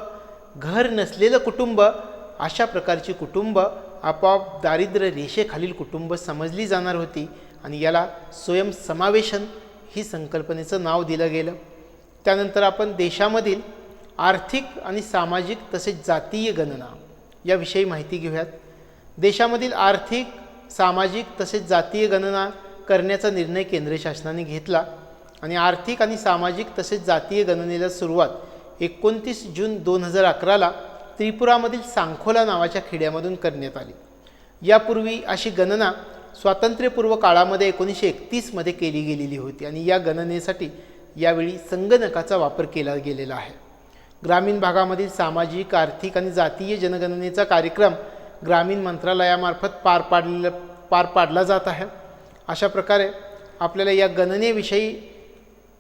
घर नसलेलं कुटुंब अशा प्रकारची कुटुंब आपोआप दारिद्र्य रेषेखालील कुटुंब समजली जाणार होती आणि याला स्वयंसमावेशन ही संकल्पनेचं नाव दिलं गेलं. त्यानंतर आपण देशामधील आर्थिक आणि सामाजिक तसेच जातीय गणना याविषयी माहिती घेऊयात. देशामधील आर्थिक, सामाजिक तसेच जातीय गणना करण्याचा निर्णय केंद्र शासनाने घेतला आणि आर्थिक आणि सामाजिक तसेच जातीय गणनेला सुरुवात 29 जून 2011ला त्रिपुरामधील सांखोला नावाच्या खेड्यामधून करण्यात आली. यापूर्वी अशी गणना स्वातंत्र्यपूर्व काळामध्ये 1931मध्ये केली गेलेली होती आणि या गणनेसाठी यावेळी संगणकाचा वापर केला गेलेला आहे. ग्रामीण भागामधील सामाजिक, आर्थिक आणि जातीय जनगणनेचा कार्यक्रम ग्रामीण मंत्रालयामार्फत पार पाडला जात आहे. अशा प्रकारे आपल्याला या गणनेविषयी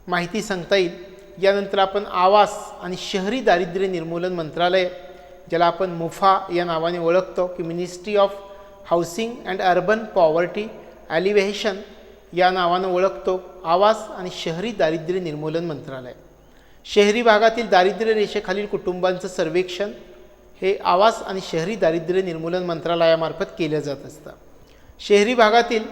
माहिती सांगता येईल. यानंतर आपण आवास आणि शहरी दारिद्र्य निर्मूलन मंत्रालय, ज्याला आपण मुफा या नावाने ओळखतो, की ministry of housing and urban poverty alleviation या नावानं ओळखतो, आवास आणि शहरी दारिद्र्य निर्मूलन मंत्रालय. शहरी भागातील दारिद्र्य रेषेखालील कुटुंबांचं सर्वेक्षण हे आवास आणि शहरी दारिद्र्य निर्मूलन मंत्रालयामार्फत केलं जात असतं. शहरी भागातील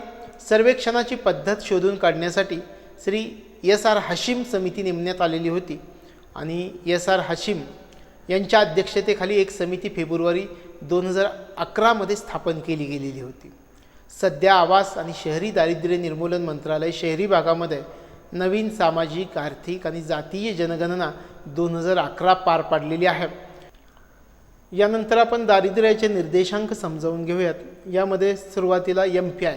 सर्वेक्षणाची पद्धत शोधून काढण्यासाठी श्री S.R. हशीम समिती नेमण्यात आलेली होती आणि S.R. हशीम यांच्या अध्यक्षतेखाली एक समिती फेब्रुवारी 2011मध्ये स्थापन केली गेलेली होती. सध्या आवास आणि शहरी दारिद्र्य निर्मूलन मंत्रालय शहरी भागामध्ये नवीन सामाजिक, आर्थिक आणि जातीय जनगणना 2011 पार पाडलेली आहे. यानंतर आपण दारिद्र्याचे निर्देशांक समजावून घेऊयात. यामध्ये सुरुवातीला MPI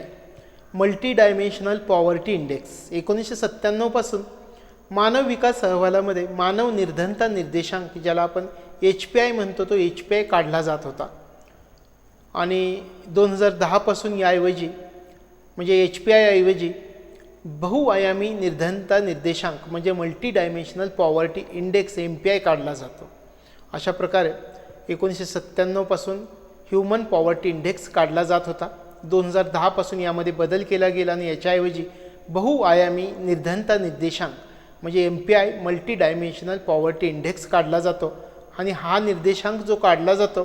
multi dimensional poverty index 1997 पासून मानव विकास अहवालामध्ये मानव निर्धनता निर्देशांक, ज्याला आपण HPI म्हणतो, तो HPI काढला जात होता आणि 2010 पासून याऐवजी म्हणजे HPI ऐवजी बहुआयामी निर्धनता निर्देशांक म्हणजे multi dimensional poverty index MPI काढला जातो. अशा प्रकारे 1997 पासून ह्युमन पॉवर्टी इंडेक्स काढला जात होता. 2010 पासून यामध्ये बदल केला गेला आणि याच्याऐवजी बहुआयामी निर्धनता निर्देशांक म्हणजे MPI multi dimensional poverty index काढला जातो आणि हा निर्देशांक जो काढला जातो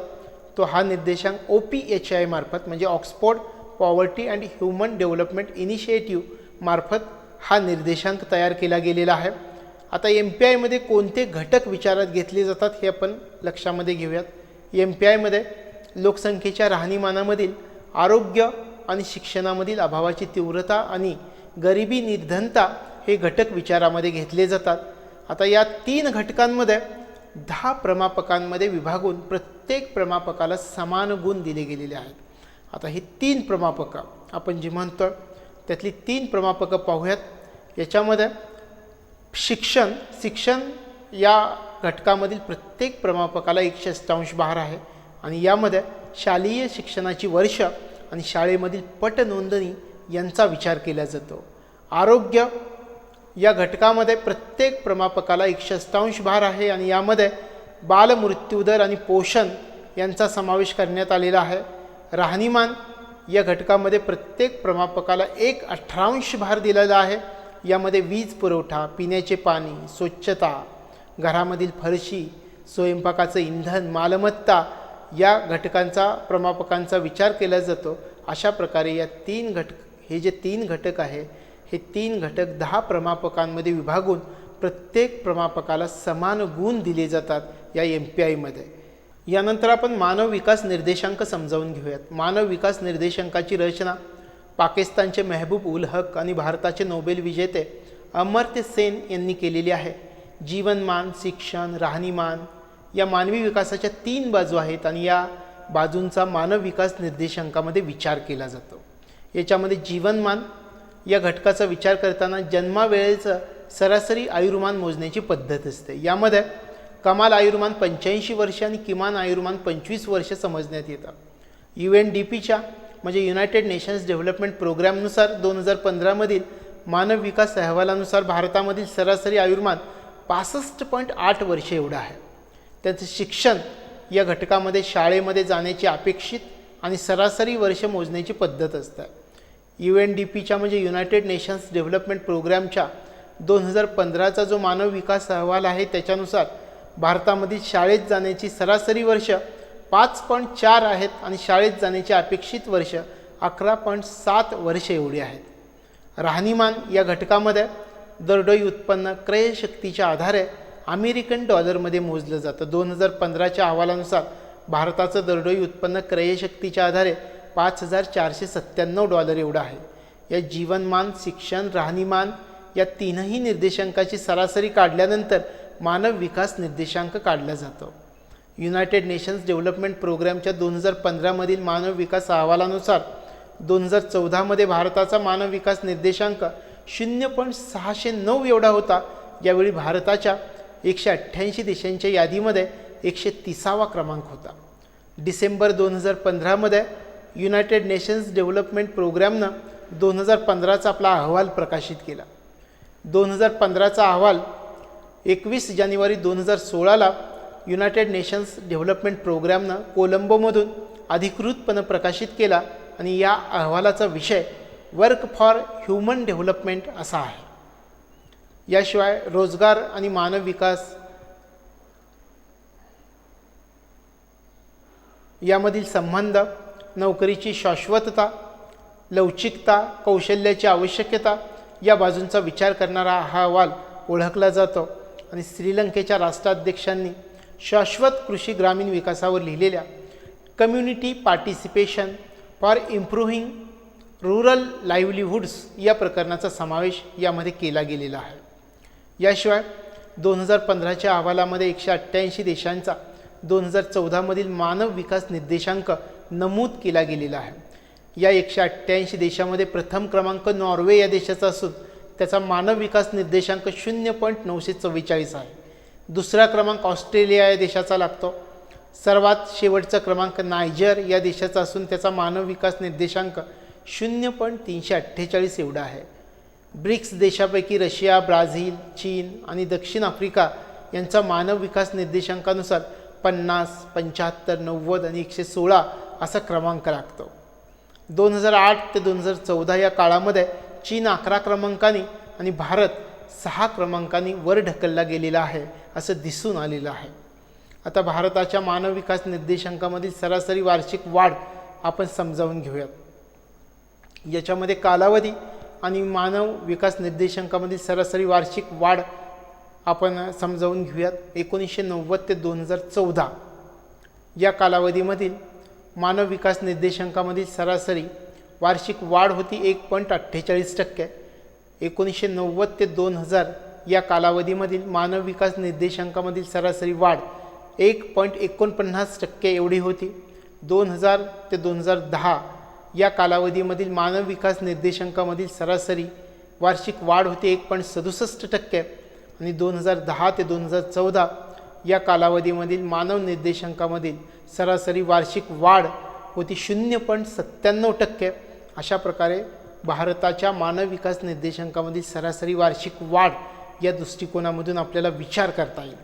तो हा निर्देशांक OPHI मार्फत म्हणजे Oxford poverty and human development initiative मार्फत हा निर्देशांक तयार केला गेलेला आहे. आता MPI मध्ये कोणते घटक विचारात घेतले जातात हे आपण लक्षामध्ये घेऊयात. MPI मध्ये लोकसंख्येच्या राहणीमानामधील आरोग्य आणि शिक्षणामधील अभावाची तीव्रता आणि गरिबी निर्धनता हे घटक विचारामध्ये घेतले जातात. आता या 3 घटकांमध्ये 10 प्रमापकांमध्ये विभागून प्रत्येक प्रमापकाला समान गुण दिले गेलेले आहेत. आता ही 3 प्रमापकं आपण जी म्हणतो त्यातली 3 प्रमापकं पाहूयात. याच्यामध्ये शिक्षण या घटकामधील प्रत्येक प्रमापकाला 100 भार आहे आणि यामध्ये शालेय शिक्षणाची वर्ष आणि शाळेमधील पट नोंदणी यांचा विचार केला जातो. आरोग्य या घटकामध्ये प्रत्येक प्रमापकाला 100 भार आहे आणि यामध्ये बालमृत्यूदर आणि पोषण यांचा समावेश करण्यात आलेला आहे. राहणीमान या घटकामध्ये प्रत्येक प्रमापकाला 1/18 भार दिलेला आहे. यामध्ये वीज पुरवठा, पिण्याचे पाणी, स्वच्छता, घरामधील फरशी, स्वयंपाकाचं इंधन, मालमत्ता या घटकांचा प्रमापकांचा विचार केला जातो. अशा प्रकारे या 3 घटक आहे हे 3 घटक 10 प्रमापकांमध्ये विभागून प्रत्येक प्रमापकाला समान गुण दिले जातात या MPI मध्ये. यानंतर आपण मानव विकास निर्देशांक समजावून घेऊयात. मानव विकास निर्देशांकाची रचना पाकिस्तानचे मेहबूब उल हक आणि भारताचे नोबेल विजेते अमर्त्य सेन यांनी केलेली आहे. जीवनमान, शिक्षण, राहणीमान या मानवी विकासाच्या 3 बाजू आहेत आणि या बाजूंचा मानव विकास निर्देशांकामध्ये विचार केला जातो. याच्यामध्ये जीवनमान या घटकाचा विचार करताना जन्मावेळेचं सरासरी आयुर्मान मोजण्याची पद्धत असते. यामध्ये कमाल आयुर्मान 85 वर्ष आणि किमान आयुर्मान 25 वर्ष समजण्यात येतं. UNDPच्या म्हणजे युनायटेड नेशन्स डेव्हलपमेंट प्रोग्रामनुसार 2015 मधील मानव विकास अहवालानुसार भारतामधील सरासरी आयुर्मान 65.8 वर्ष एवढं आहे. त्यांचं शिक्षण या घटकामध्ये शाळेमध्ये जाण्याची अपेक्षित आणि सरासरी वर्ष मोजण्याची पद्धत असते. UNDPच्या म्हणजे युनायटेड नेशन्स डेव्हलपमेंट प्रोग्रामच्या 2015चा जो मानव विकास अहवाल आहे त्याच्यानुसार भारतामधील शाळेत जाण्याची सरासरी वर्ष 5.4 आहेत आणि शाळेत जाण्याची अपेक्षित वर्ष 11.7 वर्ष एवढी आहेत. राहणीमान या घटकामध्ये दरडोई उत्पन्न क्रयशक्तीच्या आधारे अमेरिकन डॉलरमध्ये मोजलं जातं. 2015च्या अहवालानुसार भारताचं दरडोई उत्पन्न क्रयशक्तीच्या आधारे $5,497 एवढं आहे. या जीवनमान, शिक्षण, राहणीमान या तीनही निर्देशांकाची सरासरी काढल्यानंतर मानव विकास निर्देशांक काढला जातो. युनायटेड नेशन्स डेव्हलपमेंट प्रोग्रामच्या 2015 मधील मानव विकास अहवालानुसार 2014 भारताचा मानव विकास निर्देशांक 0.609 एवढा होता. यावेळी भारताच्या 188 देशांच्या यादीमध्ये 130वा क्रमांक होता. डिसेंबर 2015 युनायटेड नेशन्स डेव्हलपमेंट प्रोग्रामनं 2015चा आपला अहवाल प्रकाशित केला. 2015चा अहवाल 21 जानेवारी 2016ला युनायटेड नेशन्स डेव्हलपमेंट प्रोग्रामनं कोलंबोमधून अधिकृतपणे प्रकाशित केला आणि या अहवालाचा विषय वर्क फॉर ह्युमन डेव्हलपमेंट असा आहे. याशिवाय रोजगार आणि मानव विकास यामधील संबंध, नोकरीची शाश्वतता, लवचिकता, कौशल्याची आवश्यकता या बाजूंचा विचार करणारा हा अहवाल ओळखला जातो. आणि श्रीलंकेच्या राष्ट्राध्यक्षांनी शाश्वत कृषी ग्रामीण विकासावर लिहिलेल्या community participation for improving rural livelihoods या प्रकरणाचा समावेश यामध्ये केला गेलेला आहे. याशिवाय 2015च्या अहवालामध्ये 188 देशांचा 2014 मानव विकास निर्देशांक नमूद केला गेलेला आहे. या 188 देशामध्ये प्रथम क्रमांक नॉर्वे या देशाचा असून त्याचा मानव विकास निर्देशांक 0.944 आहे. दुसरा क्रमांक ऑस्ट्रेलिया या देशाचा लागतो. सर्वात शेवटचा क्रमांक नायजर या देशाचा असून त्याचा मानव विकास निर्देशांक 0.348 एवढा आहे. ब्रिक्स देशापैकी रशिया, ब्राझील, चीन आणि दक्षिण आफ्रिका यांचा मानव विकास निर्देशांकानुसार 50, 75, 90 आणि 116 असा क्रमांक लागतो. 2008 ते 2014 या काळामध्ये चीन 11 क्रमांकांनी आणि भारत 6 क्रमांकांनी वर ढकलला गेलेला आहे असं दिसून आलेलं आहे. आता भारताच्या मानव विकास निर्देशांकामधील सरासरी वार्षिक वाढ आपण समजावून घेऊयात. याच्यामध्ये कालावधी आणि मानव विकास निर्देशांकामधील सरासरी वार्षिक वाढ आपण समजावून घेऊयात. 1990 ते 2014 या कालावधीमधील मानव विकास निर्देशांकामधील सरासरी वार्षिक वाढ होती 1.48%. 1990 ते 2000 या कालावधीमधील मानव विकास निर्देशांकामधील सरासरी वाढ 1.49% एवढी होती. 2000 ते 2010 या कालावधीमधील मानव विकास निर्देशांकामधील सरासरी वार्षिक वाढ होती 1.67% आणि 2010 ते 2014 या कालावधीमधील मानव निर्देशांकामधील सरासरी वार्षिक वाढ होती 0.97%. अशा प्रकारे भारताच्या मानव विकास निर्देशांकामधील सरासरी वार्षिक वाढ या दृष्टिकोनामधून आपल्याला विचार करता येईल.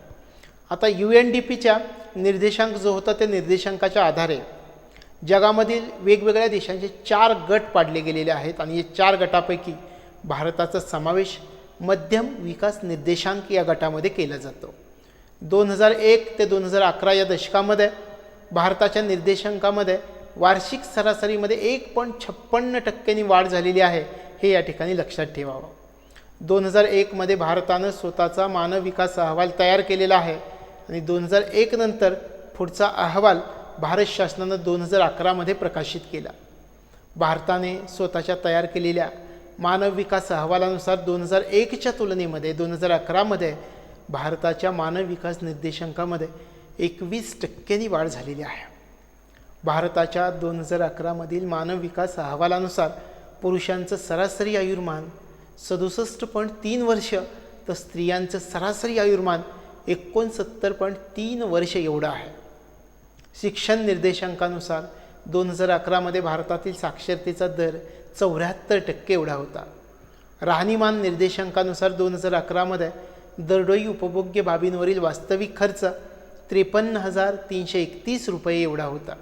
आता UNDPच्या निर्देशांक जो होता त्या निर्देशांकाच्या आधारे जगामधील वेगवेगळ्या देशांचे 4 गट पाडले गेलेले आहेत आणि या 4 गटापैकी भारताचा समावेश मध्यम विकास निर्देशांक या गटामध्ये केला जातो. 2001 ते 2011 या दशकामध्ये भारताच्या निर्देशांकामध्ये वार्षिक सरासरीमध्ये 1.56% वाढ झालेली आहे हे या ठिकाणी लक्षात ठेवावं. 2001 भारतानं स्वतःचा मानव विकास अहवाल तयार केलेला आहे आणि 2001 नंतर पुढचा अहवाल भारत शासनानं 2011 प्रकाशित केला. भारताने स्वतःच्या तयार केलेल्या मानव विकास अहवालानुसार 2001च्या तुलनेमध्ये 2011 भारताच्या मानव विकास निर्देशांकामध्ये 21% वाढ झालेली आहे. भारताच्या 2011 मानव विकास अहवालानुसार पुरुषांचं सरासरी आयुर्मान 67.3 वर्ष तर स्त्रियांचं सरासरी आयुर्मान 69.3 वर्ष एवढं आहे. शिक्षण निर्देशांकानुसार 2011 भारतातील साक्षरतेचा दर 74% एवढा होता. राहणीमान निर्देशांकानुसार 2011 दरडोई उपभोग्य बाबींवरील वास्तविक खर्च 53,331 रुपये एवढा होता.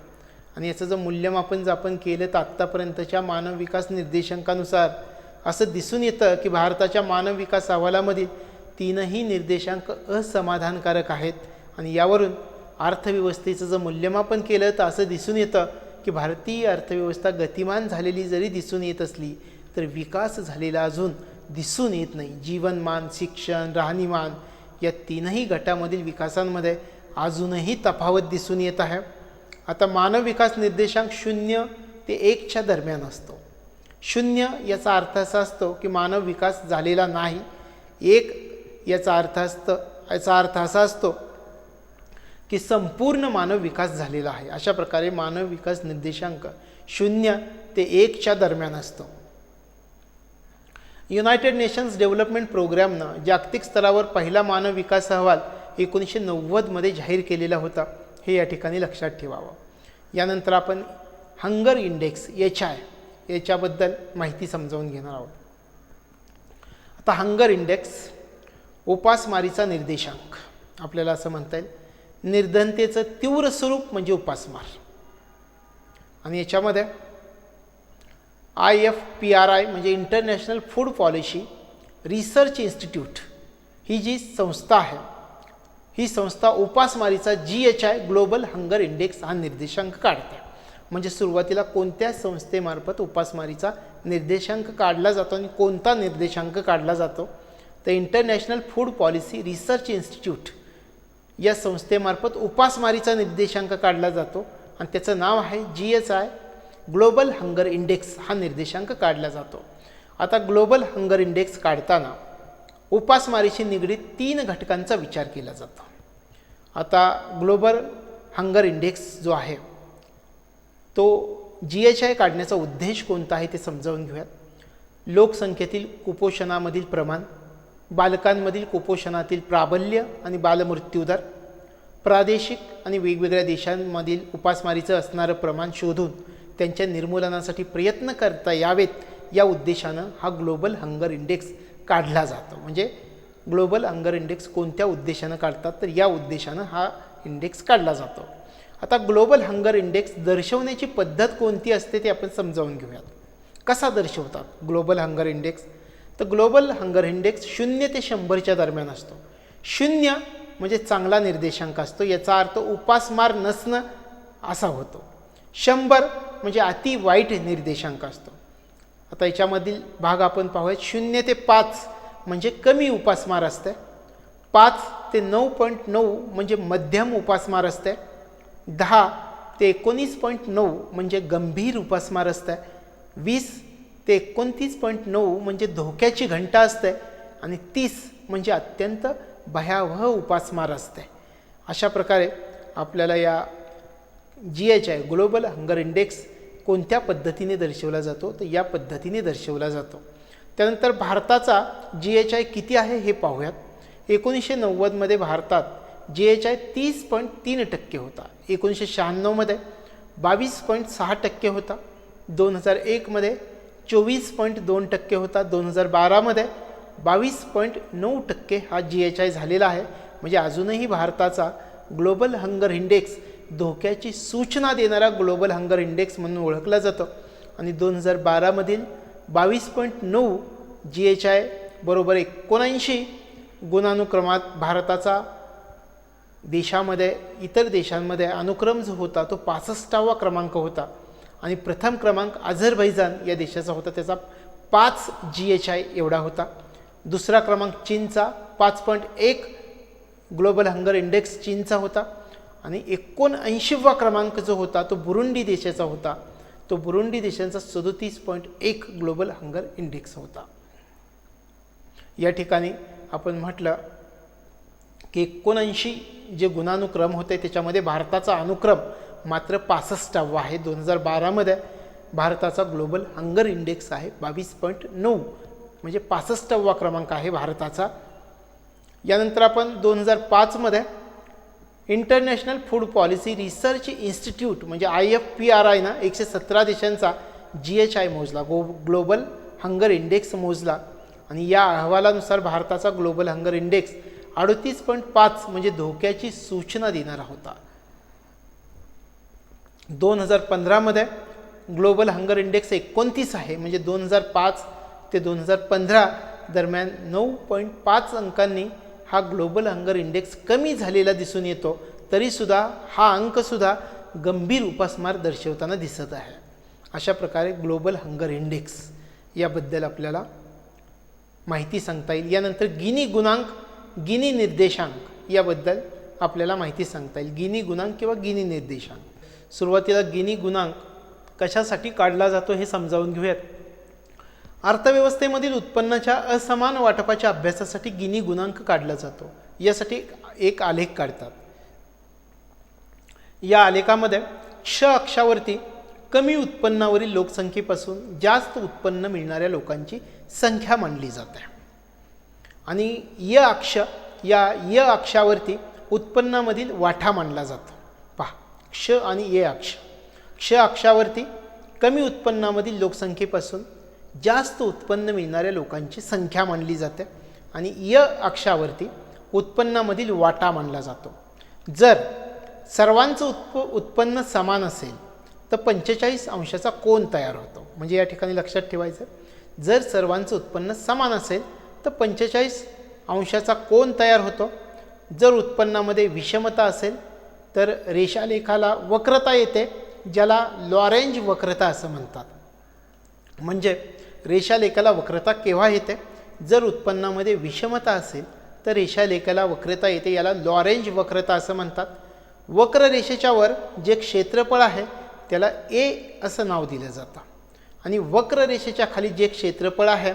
आणि याचं जर मूल्यमापन आपण केलं तर आत्तापर्यंतच्या मानव विकास निर्देशांकानुसार असं दिसून येतं की भारताच्या मानव विकास अहवालामधील 3ही निर्देशांक असमाधानकारक आहेत. आणि यावरून अर्थव्यवस्थेचं जर मूल्यमापन केलं तर असं दिसून येतं की भारतीय अर्थव्यवस्था गतिमान झालेली जरी दिसून येत असली तर विकास झालेला अजून दिसून येत नाही. जीवनमान, शिक्षण, राहणीमान या 3ही गटामधील विकासांमध्ये अजूनही तफावत दिसून येत आहे. आता मानव विकास निर्देशांक 0 ते 1च्या दरम्यान असतो. शून्य याचा अर्थ असा असतो की मानव विकास झालेला नाही. 1 याचा अर्थ असा असतो की संपूर्ण मानव विकास झालेला आहे. अशा प्रकारे मानव विकास निर्देशांक 0 ते 1च्या दरम्यान असतो. युनायटेड नेशन्स डेव्हलपमेंट प्रोग्रॅमनं जागतिक स्तरावर पहिला मानव विकास अहवाल 1990 मध्ये जाहीर केलेला होता. हे या ठिकाणी लक्षात ठेवावं. यानंतर आपण हंगर इंडेक्स HI याच्याबद्दल माहिती समजावून घेणार आहोत. आता हंगर इंडेक्स उपासमारीचा निर्देशांक आपल्याला असं म्हणता येईल. निर्धनतेचं तीव्र स्वरूप म्हणजे उपासमार. आणि याच्यामध्ये IFPRI म्हणजे international food policy research institute ही जी संस्था आहे, ही संस्था उपासमारीचा GHI ग्लोबल हंगर इंडेक्स हा निर्देशांक काढते. म्हणजे सुरुवातीला कोणत्या संस्थेमार्फत उपासमारीचा निर्देशांक काढला जातो आणि कोणता निर्देशांक काढला जातो, तर international food policy research institute या संस्थेमार्फत उपासमारीचा निर्देशांक काढला जातो आणि त्याचं नाव आहे GHI ग्लोबल हंगर इंडेक्स हा निर्देशांक काढला जातो. आता ग्लोबल हंगर इंडेक्स काढताना उपासमारीशी निगडीत 3 घटकांचा विचार केला जातो. आता ग्लोबल हंगर इंडेक्स जो आहे तो GHI काढण्याचा उद्देश कोणता आहे ते समजावून घेऊयात. लोकसंख्येतील कुपोषणामधील प्रमाण, बालकांमधील कुपोषणातील प्राबल्य आणि बालमृत्यूदर, प्रादेशिक आणि वेगवेगळ्या देशांमधील उपासमारीचं असणारं प्रमाण शोधून त्यांच्या निर्मूलनासाठी प्रयत्न करता यावेत या उद्देशानं हा ग्लोबल हंगर इंडेक्स काढला जातो. म्हणजे ग्लोबल हंगर इंडेक्स कोणत्या उद्देशानं काढतात, तर या उद्देशानं हा इंडेक्स काढला जातो. आता ग्लोबल हंगर इंडेक्स दर्शवण्याची पद्धत कोणती असते ते आपण समजावून घेऊयात. कसा दर्शवतात ग्लोबल हंगर इंडेक्स, तर ग्लोबल हंगर इंडेक्स 0 ते 100च्या दरम्यान असतो. 0 म्हणजे चांगला निर्देशांक असतो, याचा अर्थ उपासमार नसणं असा होतो. 100 म्हणजे अति वाईट निर्देशांक असतो. आता याच्यामधील भाग आपण पाहूयात. 0 ते 5 म्हणजे कमी उपासमार असते, 5 ते 9.9 म्हणजे मध्यम उपासमार असते, 10 ते 19.9 म्हणजे गंभीर उपासमार असते, 20 ते 29.9 म्हणजे धोक्याची घंटा असते आणि 30 म्हणजे अत्यंत भयावह उपासमार असते. अशा प्रकारे आपल्याला या GHI ग्लोबल हंगर इंडेक्स कोणत्या पद्धतीने दर्शवला जातो, तर या पद्धतीने दर्शवला जातो. त्यानंतर भारताचा GHI किती आहे हे पाहूयात. 1990 मध्ये भारतात GHI 30.3% होता, 1996 मध्ये 22.6% होता, 2001 मध्ये 24.2% होता, 2012 मध्ये 22.9% हा GHI झालेला आहे. म्हणजे अजूनही भारताचा ग्लोबल हंगर इंडेक्स धोक्याची सूचना देणारा ग्लोबल हंगर इंडेक्स म्हणून ओळखला जातो. आणि 2012 मधील 22.9 GHI बरोबर 79 गुणानुक्रमात भारताचा देशामध्ये इतर देशांमध्ये अनुक्रम जो होता तो 65वा क्रमांक होता. आणि प्रथम क्रमांक अझरबैजान या देशाचा होता, त्याचा 5 GHI एवढा होता. दुसरा क्रमांक चीनचा 5.1 ग्लोबल हंगर इंडेक्स चीनचा होता. आणि 79वा क्रमांक जो होता तो बुरुंडी देशाचा होता, तो बुरुंडी देशांचा 37.1 ग्लोबल हंगर इंडेक्स होता. या ठिकाणी आपण म्हटलं की 79 जे गुणानुक्रम होते त्याच्यामध्ये भारताचा अनुक्रम मात्र 65वा आहे. 2012 मध्ये भारताचा ग्लोबल हंगर इंडेक्स आहे 22.9 म्हणजे 65वा क्रमांक आहे भारताचा. यानंतर आपण 2005 मध्ये international food policy research institute म्हणजे IFPRI ना 117 देशांचा GHI मोजला, ग्लोबल हंगर इंडेक्स मोजला. आणि या अहवालानुसार भारताचा ग्लोबल हंगर इंडेक्स 38.5 म्हणजे धोक्याची सूचना देणारा होता. 2015 मध्ये ग्लोबल हंगर इंडेक्स 29 आहे, म्हणजे 2005 ते 2015 दरम्यान 9.5 अंकांनी हा ग्लोबल हंगर इंडेक्स कमी झालेला दिसून येतो. तरीसुद्धा हा अंकसुद्धा गंभीर उपासमार दर्शवताना दिसत आहे. अशा प्रकारे ग्लोबल हंगर इंडेक्स याबद्दल आपल्याला माहिती सांगता येईल. यानंतर गिनी गुणांक, गिनी निर्देशांक याबद्दल आपल्याला माहिती सांगता येईल. गिनी गुणांक किंवा गिनी निर्देशांक. सुरुवातीला गिनी गुणांक कशासाठी काढला जातो हे समजावून घेऊयात. अर्थव्यवस्थेमधील उत्पन्नाच्या असमान वाटपाच्या अभ्यासासाठी गिनी गुणांक काढला जातो. यासाठी एक आलेख काढतात. या आलेखामध्ये क्ष अक्षावरती कमी उत्पन्नावरील लोकसंख्येपासून जास्त उत्पन्न मिळणाऱ्या लोकांची संख्या मांडली जाते आणि य अक्षावरती उत्पन्नामधील वाटा मांडला जातो. पहा, क्ष आणि य अक्ष. क्ष अक्षावरती कमी उत्पन्नामधील लोकसंख्येपासून जास्त उत्पन्न मिळणाऱ्या लोकांची संख्या मांडली जाते आणि य अक्षावरती उत्पन्नामधील वाटा मांडला जातो. जर सर्वांचं उत्पन्न समान असेल तर 45 अंशाचा कोन तयार होतो. म्हणजे या ठिकाणी लक्षात ठेवायचं, जर सर्वांचं उत्पन्न समान असेल तर 45 अंशाचा कोन तयार होतो. जर उत्पन्नामध्ये विषमता असेल तर रेषालेखाला वक्रता येते, ज्याला लॉरेंज वक्रता असं म्हणतात. म्हणजे रेषालेखाला वक्रता केव्हा येते? जर उत्पन्नामध्ये विषमता असेल तर रेषालेखाला वक्रता येते, याला लॉरेंज वक्रता असं म्हणतात. वक्र रेषेच्या वर जे क्षेत्रफळ आहे त्याला ए असं नाव दिलं जातं आणि वक्र रेषेच्या खाली जे क्षेत्रफळ आहे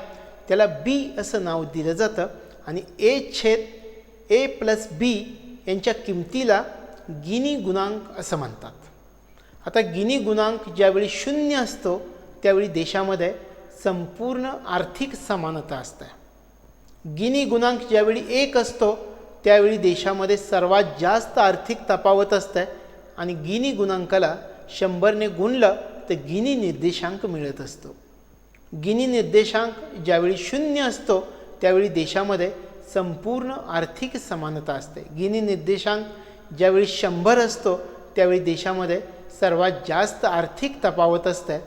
त्याला बी असं नाव दिलं जातं आणि ए प्लस बी यांच्या किमतीला गिनी गुणांक असं म्हणतात. आता गिनी गुणांक ज्यावेळी 0 असतो त्यावेळी देशामध्ये संपूर्ण आर्थिक समानता असते. गिनी गुणांक ज्यावेळी 1 असतो त्यावेळी देशामध्ये सर्वात जास्त आर्थिक तफावत असते आणि गिनी गुणांकाला 100ने गुणलं तर गिनी निर्देशांक मिळत असतो. गिनी निर्देशांक ज्यावेळी 0 असतो त्यावेळी देशामध्ये संपूर्ण आर्थिक समानता असते. गिनी निर्देशांक ज्यावेळी 100 असतो त्यावेळी देशामध्ये सर्वात जास्त आर्थिक तफावत असते.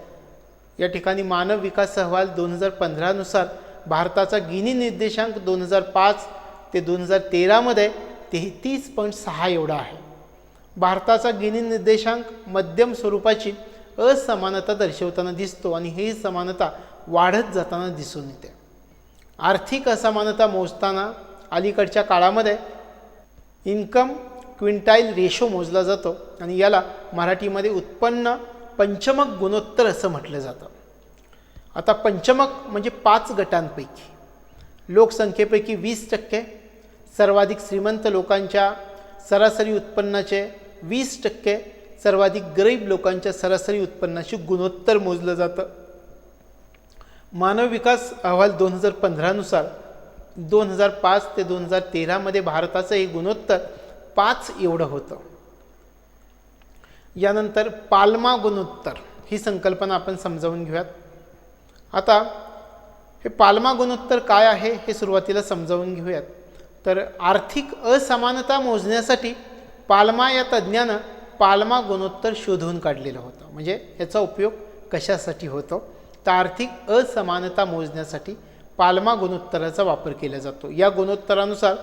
या ठिकाणी मानव विकास अहवाल 2015 नुसार भारताचा गिनी निर्देशांक 2005 ते 2013 मध्ये 33.6 एवढा आहे. भारताचा गिनी निर्देशांक मध्यम स्वरूपाची असमानता दर्शवताना दिसतो आणि ही समानता वाढत जाताना दिसून येते. आर्थिक असमानता मोजताना अलीकडच्या काळामध्ये इन्कम क्विंटाईल रेशो मोजला जातो आणि याला मराठीमध्ये उत्पन्न पंचमक गुणोत्तर असं म्हटलं जातं. आता पंचमक म्हणजे 5 गटांपैकी लोकसंख्येपैकी 20% सर्वाधिक श्रीमंत लोकांच्या सरासरी उत्पन्नाचे 20% सर्वाधिक गरीब लोकांच्या सरासरी उत्पन्नाचे गुणोत्तर मोजलं जातं. मानव विकास अहवाल 2015 नुसार 2005 ते 2013 मध्ये भारताचं हे गुणोत्तर 5 एवढं होतं. यानंतर पाल्मा गुणोत्तर ही संकल्पना आपण समजावून घेऊयात. आता हे पाल्मा गुणोत्तर काय आहे हे सुरुवातीला समजावून घेऊयात. तर आर्थिक असमानता मोजण्यासाठी पाल्मा या तज्ज्ञानं पाल्मा गुणोत्तर शोधून काढलेलं होतं. म्हणजे याचा उपयोग कशासाठी होतो? तर आर्थिक असमानता मोजण्यासाठी पाल्मा गुणोत्तराचा वापर केला जातो. या गुणोत्तरानुसार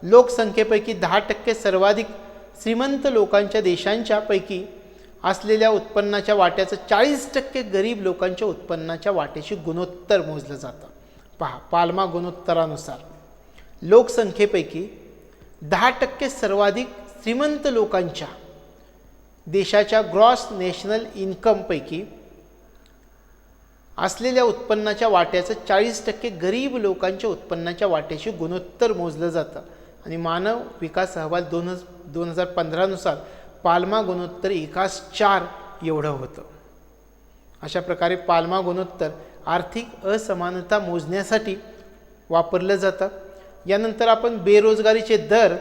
लोकसंख्येपैकी 10% सर्वाधिक श्रीमंत लोकांच्या देशांच्या पैकी असलेल्या उत्पन्नाच्या वाट्याचं 40% गरीब लोकांच्या उत्पन्नाच्या वाट्याशी गुणोत्तर मोजलं जातं. पहा, पाल्मा गुणोत्तरानुसार लोकसंख्येपैकी 10% सर्वाधिक श्रीमंत लोकांच्या देशाच्या ग्रॉस नॅशनल इन्कमपैकी असलेल्या उत्पन्नाच्या वाट्याचं 40% गरीब लोकांच्या उत्पन्नाच्या वाट्याशी गुणोत्तर मोजलं जातं आणि मानव विकास अहवाल 2015 नुसार पाल्मा गुणोत्तर 1:4 एवढं होतं. अशा प्रकारे पाल्मा गुणोत्तर आर्थिक असमानता मोजण्यासाठी वापरलं जातं. यानंतर आपण बेरोजगारीचे दर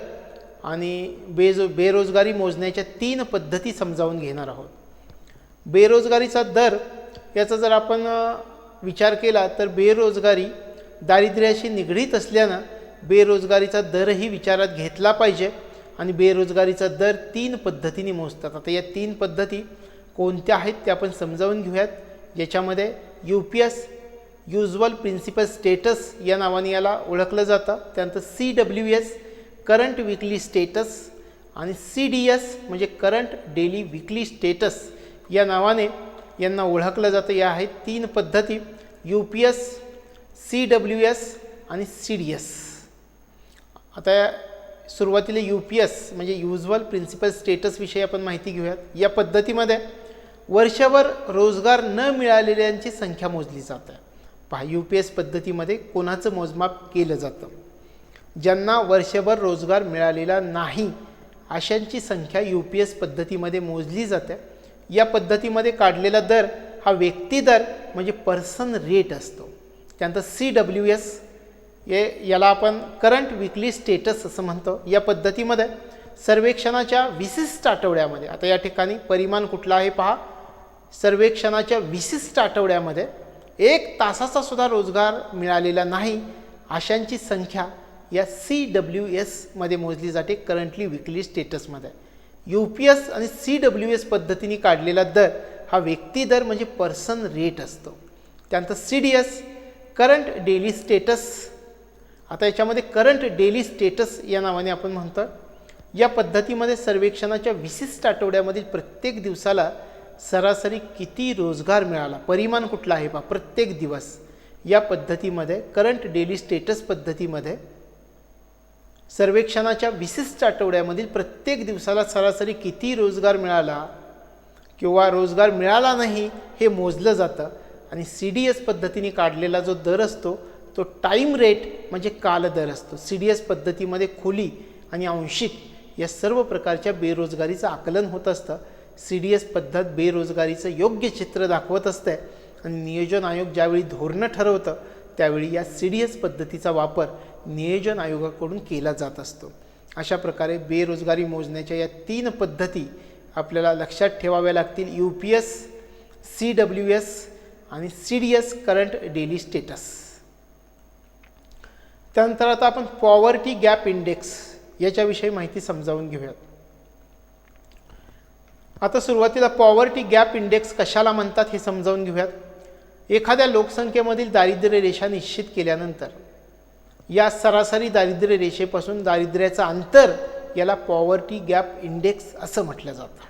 आणि बेरोजगारी मोजण्याच्या 3 पद्धती समजावून घेणार आहोत. बेरोजगारीचा दर याचा जर आपण विचार केला तर बेरोजगारी दारिद्र्याशी निगडीत असल्यानं बेरोजगारीचा दरही विचारात घेतला पाहिजे आणि बेरोजगारीचा दर 3 पद्धतीने मोजतात. आता या 3 पद्धती कोणत्या आहेत ते आपण समजावून घेऊयात. याच्यामध्ये UPS युज्युअल प्रिन्सिपल स्टेटस या नावाने याला ओळखलं जातं. त्यानंतर CWS करंट विकली स्टेटस आणि CDS म्हणजे करंट डेली विकली स्टेटस या नावाने यांना ओळखलं जातं. या आहेत 3 पद्धती, UPS, CWS आणि CDS. आता सुरुवातीला UPS म्हणजे युज्युअल प्रिन्सिपल स्टेटस विषयी आपण माहिती घेऊयात. या पद्धतीमध्ये वर्षभर रोजगार न मिळालेल्यांची संख्या मोजली जाते. पहा UPS पद्धतीमध्ये कोणाचं मोजमाप केलं जातं? ज्यांना वर्षभर रोजगार मिळालेला नाही अशांची संख्या UPS पद्धतीमध्ये मोजली जाते. या पद्धतीमध्ये काढलेला दर हा व्यक्ती दर म्हणजे पर्सन रेट असतो. त्यानंतर CWS याला आपण करंट विकली स्टेटस असं म्हणतो. या पद्धतीमध्ये सर्वेक्षणाच्या विशिष्ट आठवड्यामध्ये, आता या ठिकाणी परिमाण कुठला आहे पहा, सर्वेक्षणाच्या विशिष्ट आठवड्यामध्ये 1 तासाचा सुद्धा रोजगार मिळालेला नाही अशांची संख्या या CWS मध्ये मोजली जाते, करंटली विकली स्टेटसमध्ये. UPS आणि CWS पद्धतीने काढलेला दर हा व्यक्ती दर म्हणजे पर्सन रेट असतो. त्यानंतर CDS करंट डेली स्टेटस. आता याच्यामध्ये करंट डेली स्टेटस या नावाने आपण म्हणतो. या पद्धतीमध्ये सर्वेक्षणाच्या विशिष्ट आठवड्यामधील प्रत्येक दिवसाला सरासरी किती रोजगार मिळाला, परिमाण कुठला आहे पहा, प्रत्येक दिवस. या पद्धतीमध्ये करंट डेली स्टेटस पद्धतीमध्ये सर्वेक्षणाच्या विशिष्ट आठवड्यामधील प्रत्येक दिवसाला सरासरी किती रोजगार मिळाला किंवा रोजगार मिळाला नाही हे मोजलं जातं. आणि CDS पद्धतीने काढलेला जो दर असतो तो टाईम रेट म्हणजे कालदर असतो. CDS पद्धतीमध्ये खुली आणि आंशिक या सर्व प्रकारच्या बेरोजगारीचं आकलन होत असतं. CDS पद्धत बेरोजगारीचं योग्य चित्र दाखवत असते आणि नियोजन आयोग ज्यावेळी धोरणं ठरवतं त्यावेळी या CDS पद्धतीचा वापर नियोजन आयोगाकडून केला जात असतो. अशा प्रकारे बेरोजगारी मोजण्याच्या या 3 पद्धती आपल्याला लक्षात ठेवाव्या लागतील. UPS, CWS आणि CDS करंट डेली स्टेटस. त्यानंतर आता आपण पॉवर्टी गॅप इंडेक्स याच्याविषयी माहिती समजावून घेऊयात. आता सुरुवातीला पॉवर्टी गॅप इंडेक्स कशाला म्हणतात हे समजावून घेऊयात. एखाद्या लोकसंख्येमधील दारिद्र्य रेषा निश्चित केल्यानंतर या सरासरी दारिद्र्य रेषेपासून दारिद्र्याचं अंतर याला पॉवर्टी गॅप इंडेक्स असं म्हटलं जातं.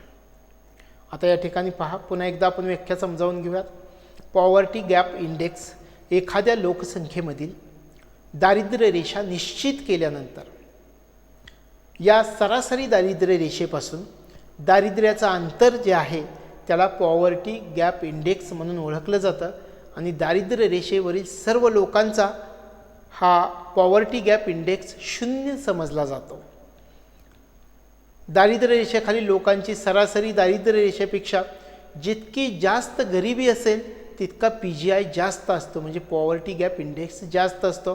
आता या ठिकाणी पहा, पुन्हा एकदा आपण व्याख्या समजावून घेऊयात. पॉवर्टी गॅप इंडेक्स एखाद्या लोकसंख्येमधील दारिद्र्य रेषा निश्चित केल्यानंतर या सरासरी दारिद्र्य रेषेपासून दारिद्र्याचं अंतर जे आहे त्याला पॉवर्टी गॅप इंडेक्स म्हणून ओळखलं जातं. आणि दारिद्र्य रेषेवरील सर्व लोकांचा हा पॉवर्टी गॅप इंडेक्स 0 समजला जातो. दारिद्र्य रेषेखालील लोकांची सरासरी दारिद्र्य रेषेपेक्षा जितकी जास्त गरिबी असेल तितका PGI जास्त असतो, म्हणजे पॉवर्टी गॅप इंडेक्स जास्त असतो.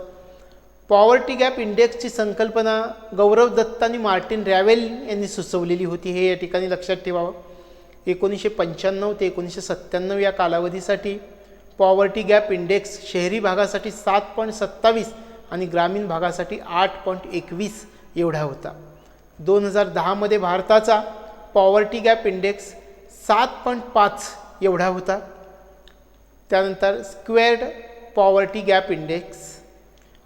पॉवर्टी गॅप इंडेक्सची संकल्पना गौरव दत्त आणि मार्टिन रॅवेल यांनी सुचवलेली होती, हे या ठिकाणी लक्षात ठेवावं. 1995 ते 1997 या कालावधीसाठी पॉवर्टी गॅप इंडेक्स शहरी भागासाठी 7.27 आणि ग्रामीण भागासाठी 8.21 एवढा होता. 2010 मध्ये भारताचा पॉवर्टी गॅप इंडेक्स 7.5 एवढा होता. त्यानंतर स्क्वेअर्ड पॉवर्टी गॅप इंडेक्स.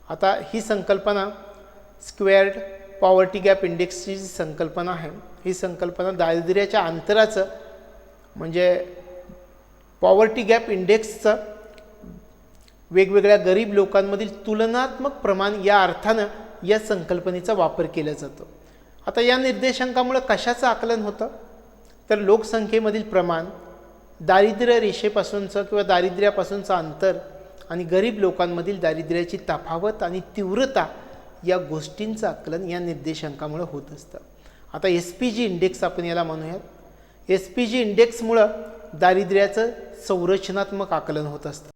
आता ही संकल्पना स्क्वेअर्ड पॉवर्टी गॅप इंडेक्सची जी संकल्पना आहे ही संकल्पना दारिद्र्याच्या अंतराचं म्हणजे पॉवर्टी गॅप इंडेक्सचं वेगवेगळ्या गरीब लोकांमधील तुलनात्मक प्रमाण या अर्थानं या संकल्पनेचा वापर केला जातो. आता या निर्देशांकामुळे कशाचं आकलन होतं तर लोकसंख्येमधील प्रमाण, दारिद्र्य रेषेपासूनचं किंवा दारिद्र्यापासूनचं अंतर आणि गरीब लोकांमधील दारिद्र्याची तफावत आणि तीव्रता या गोष्टींचं आकलन या निर्देशांकामुळे होत असतं. आता SPG इंडेक्स आपण याला म्हणूयात. SPG इंडेक्समुळं दारिद्र्याचं संरचनात्मक आकलन होत असतं.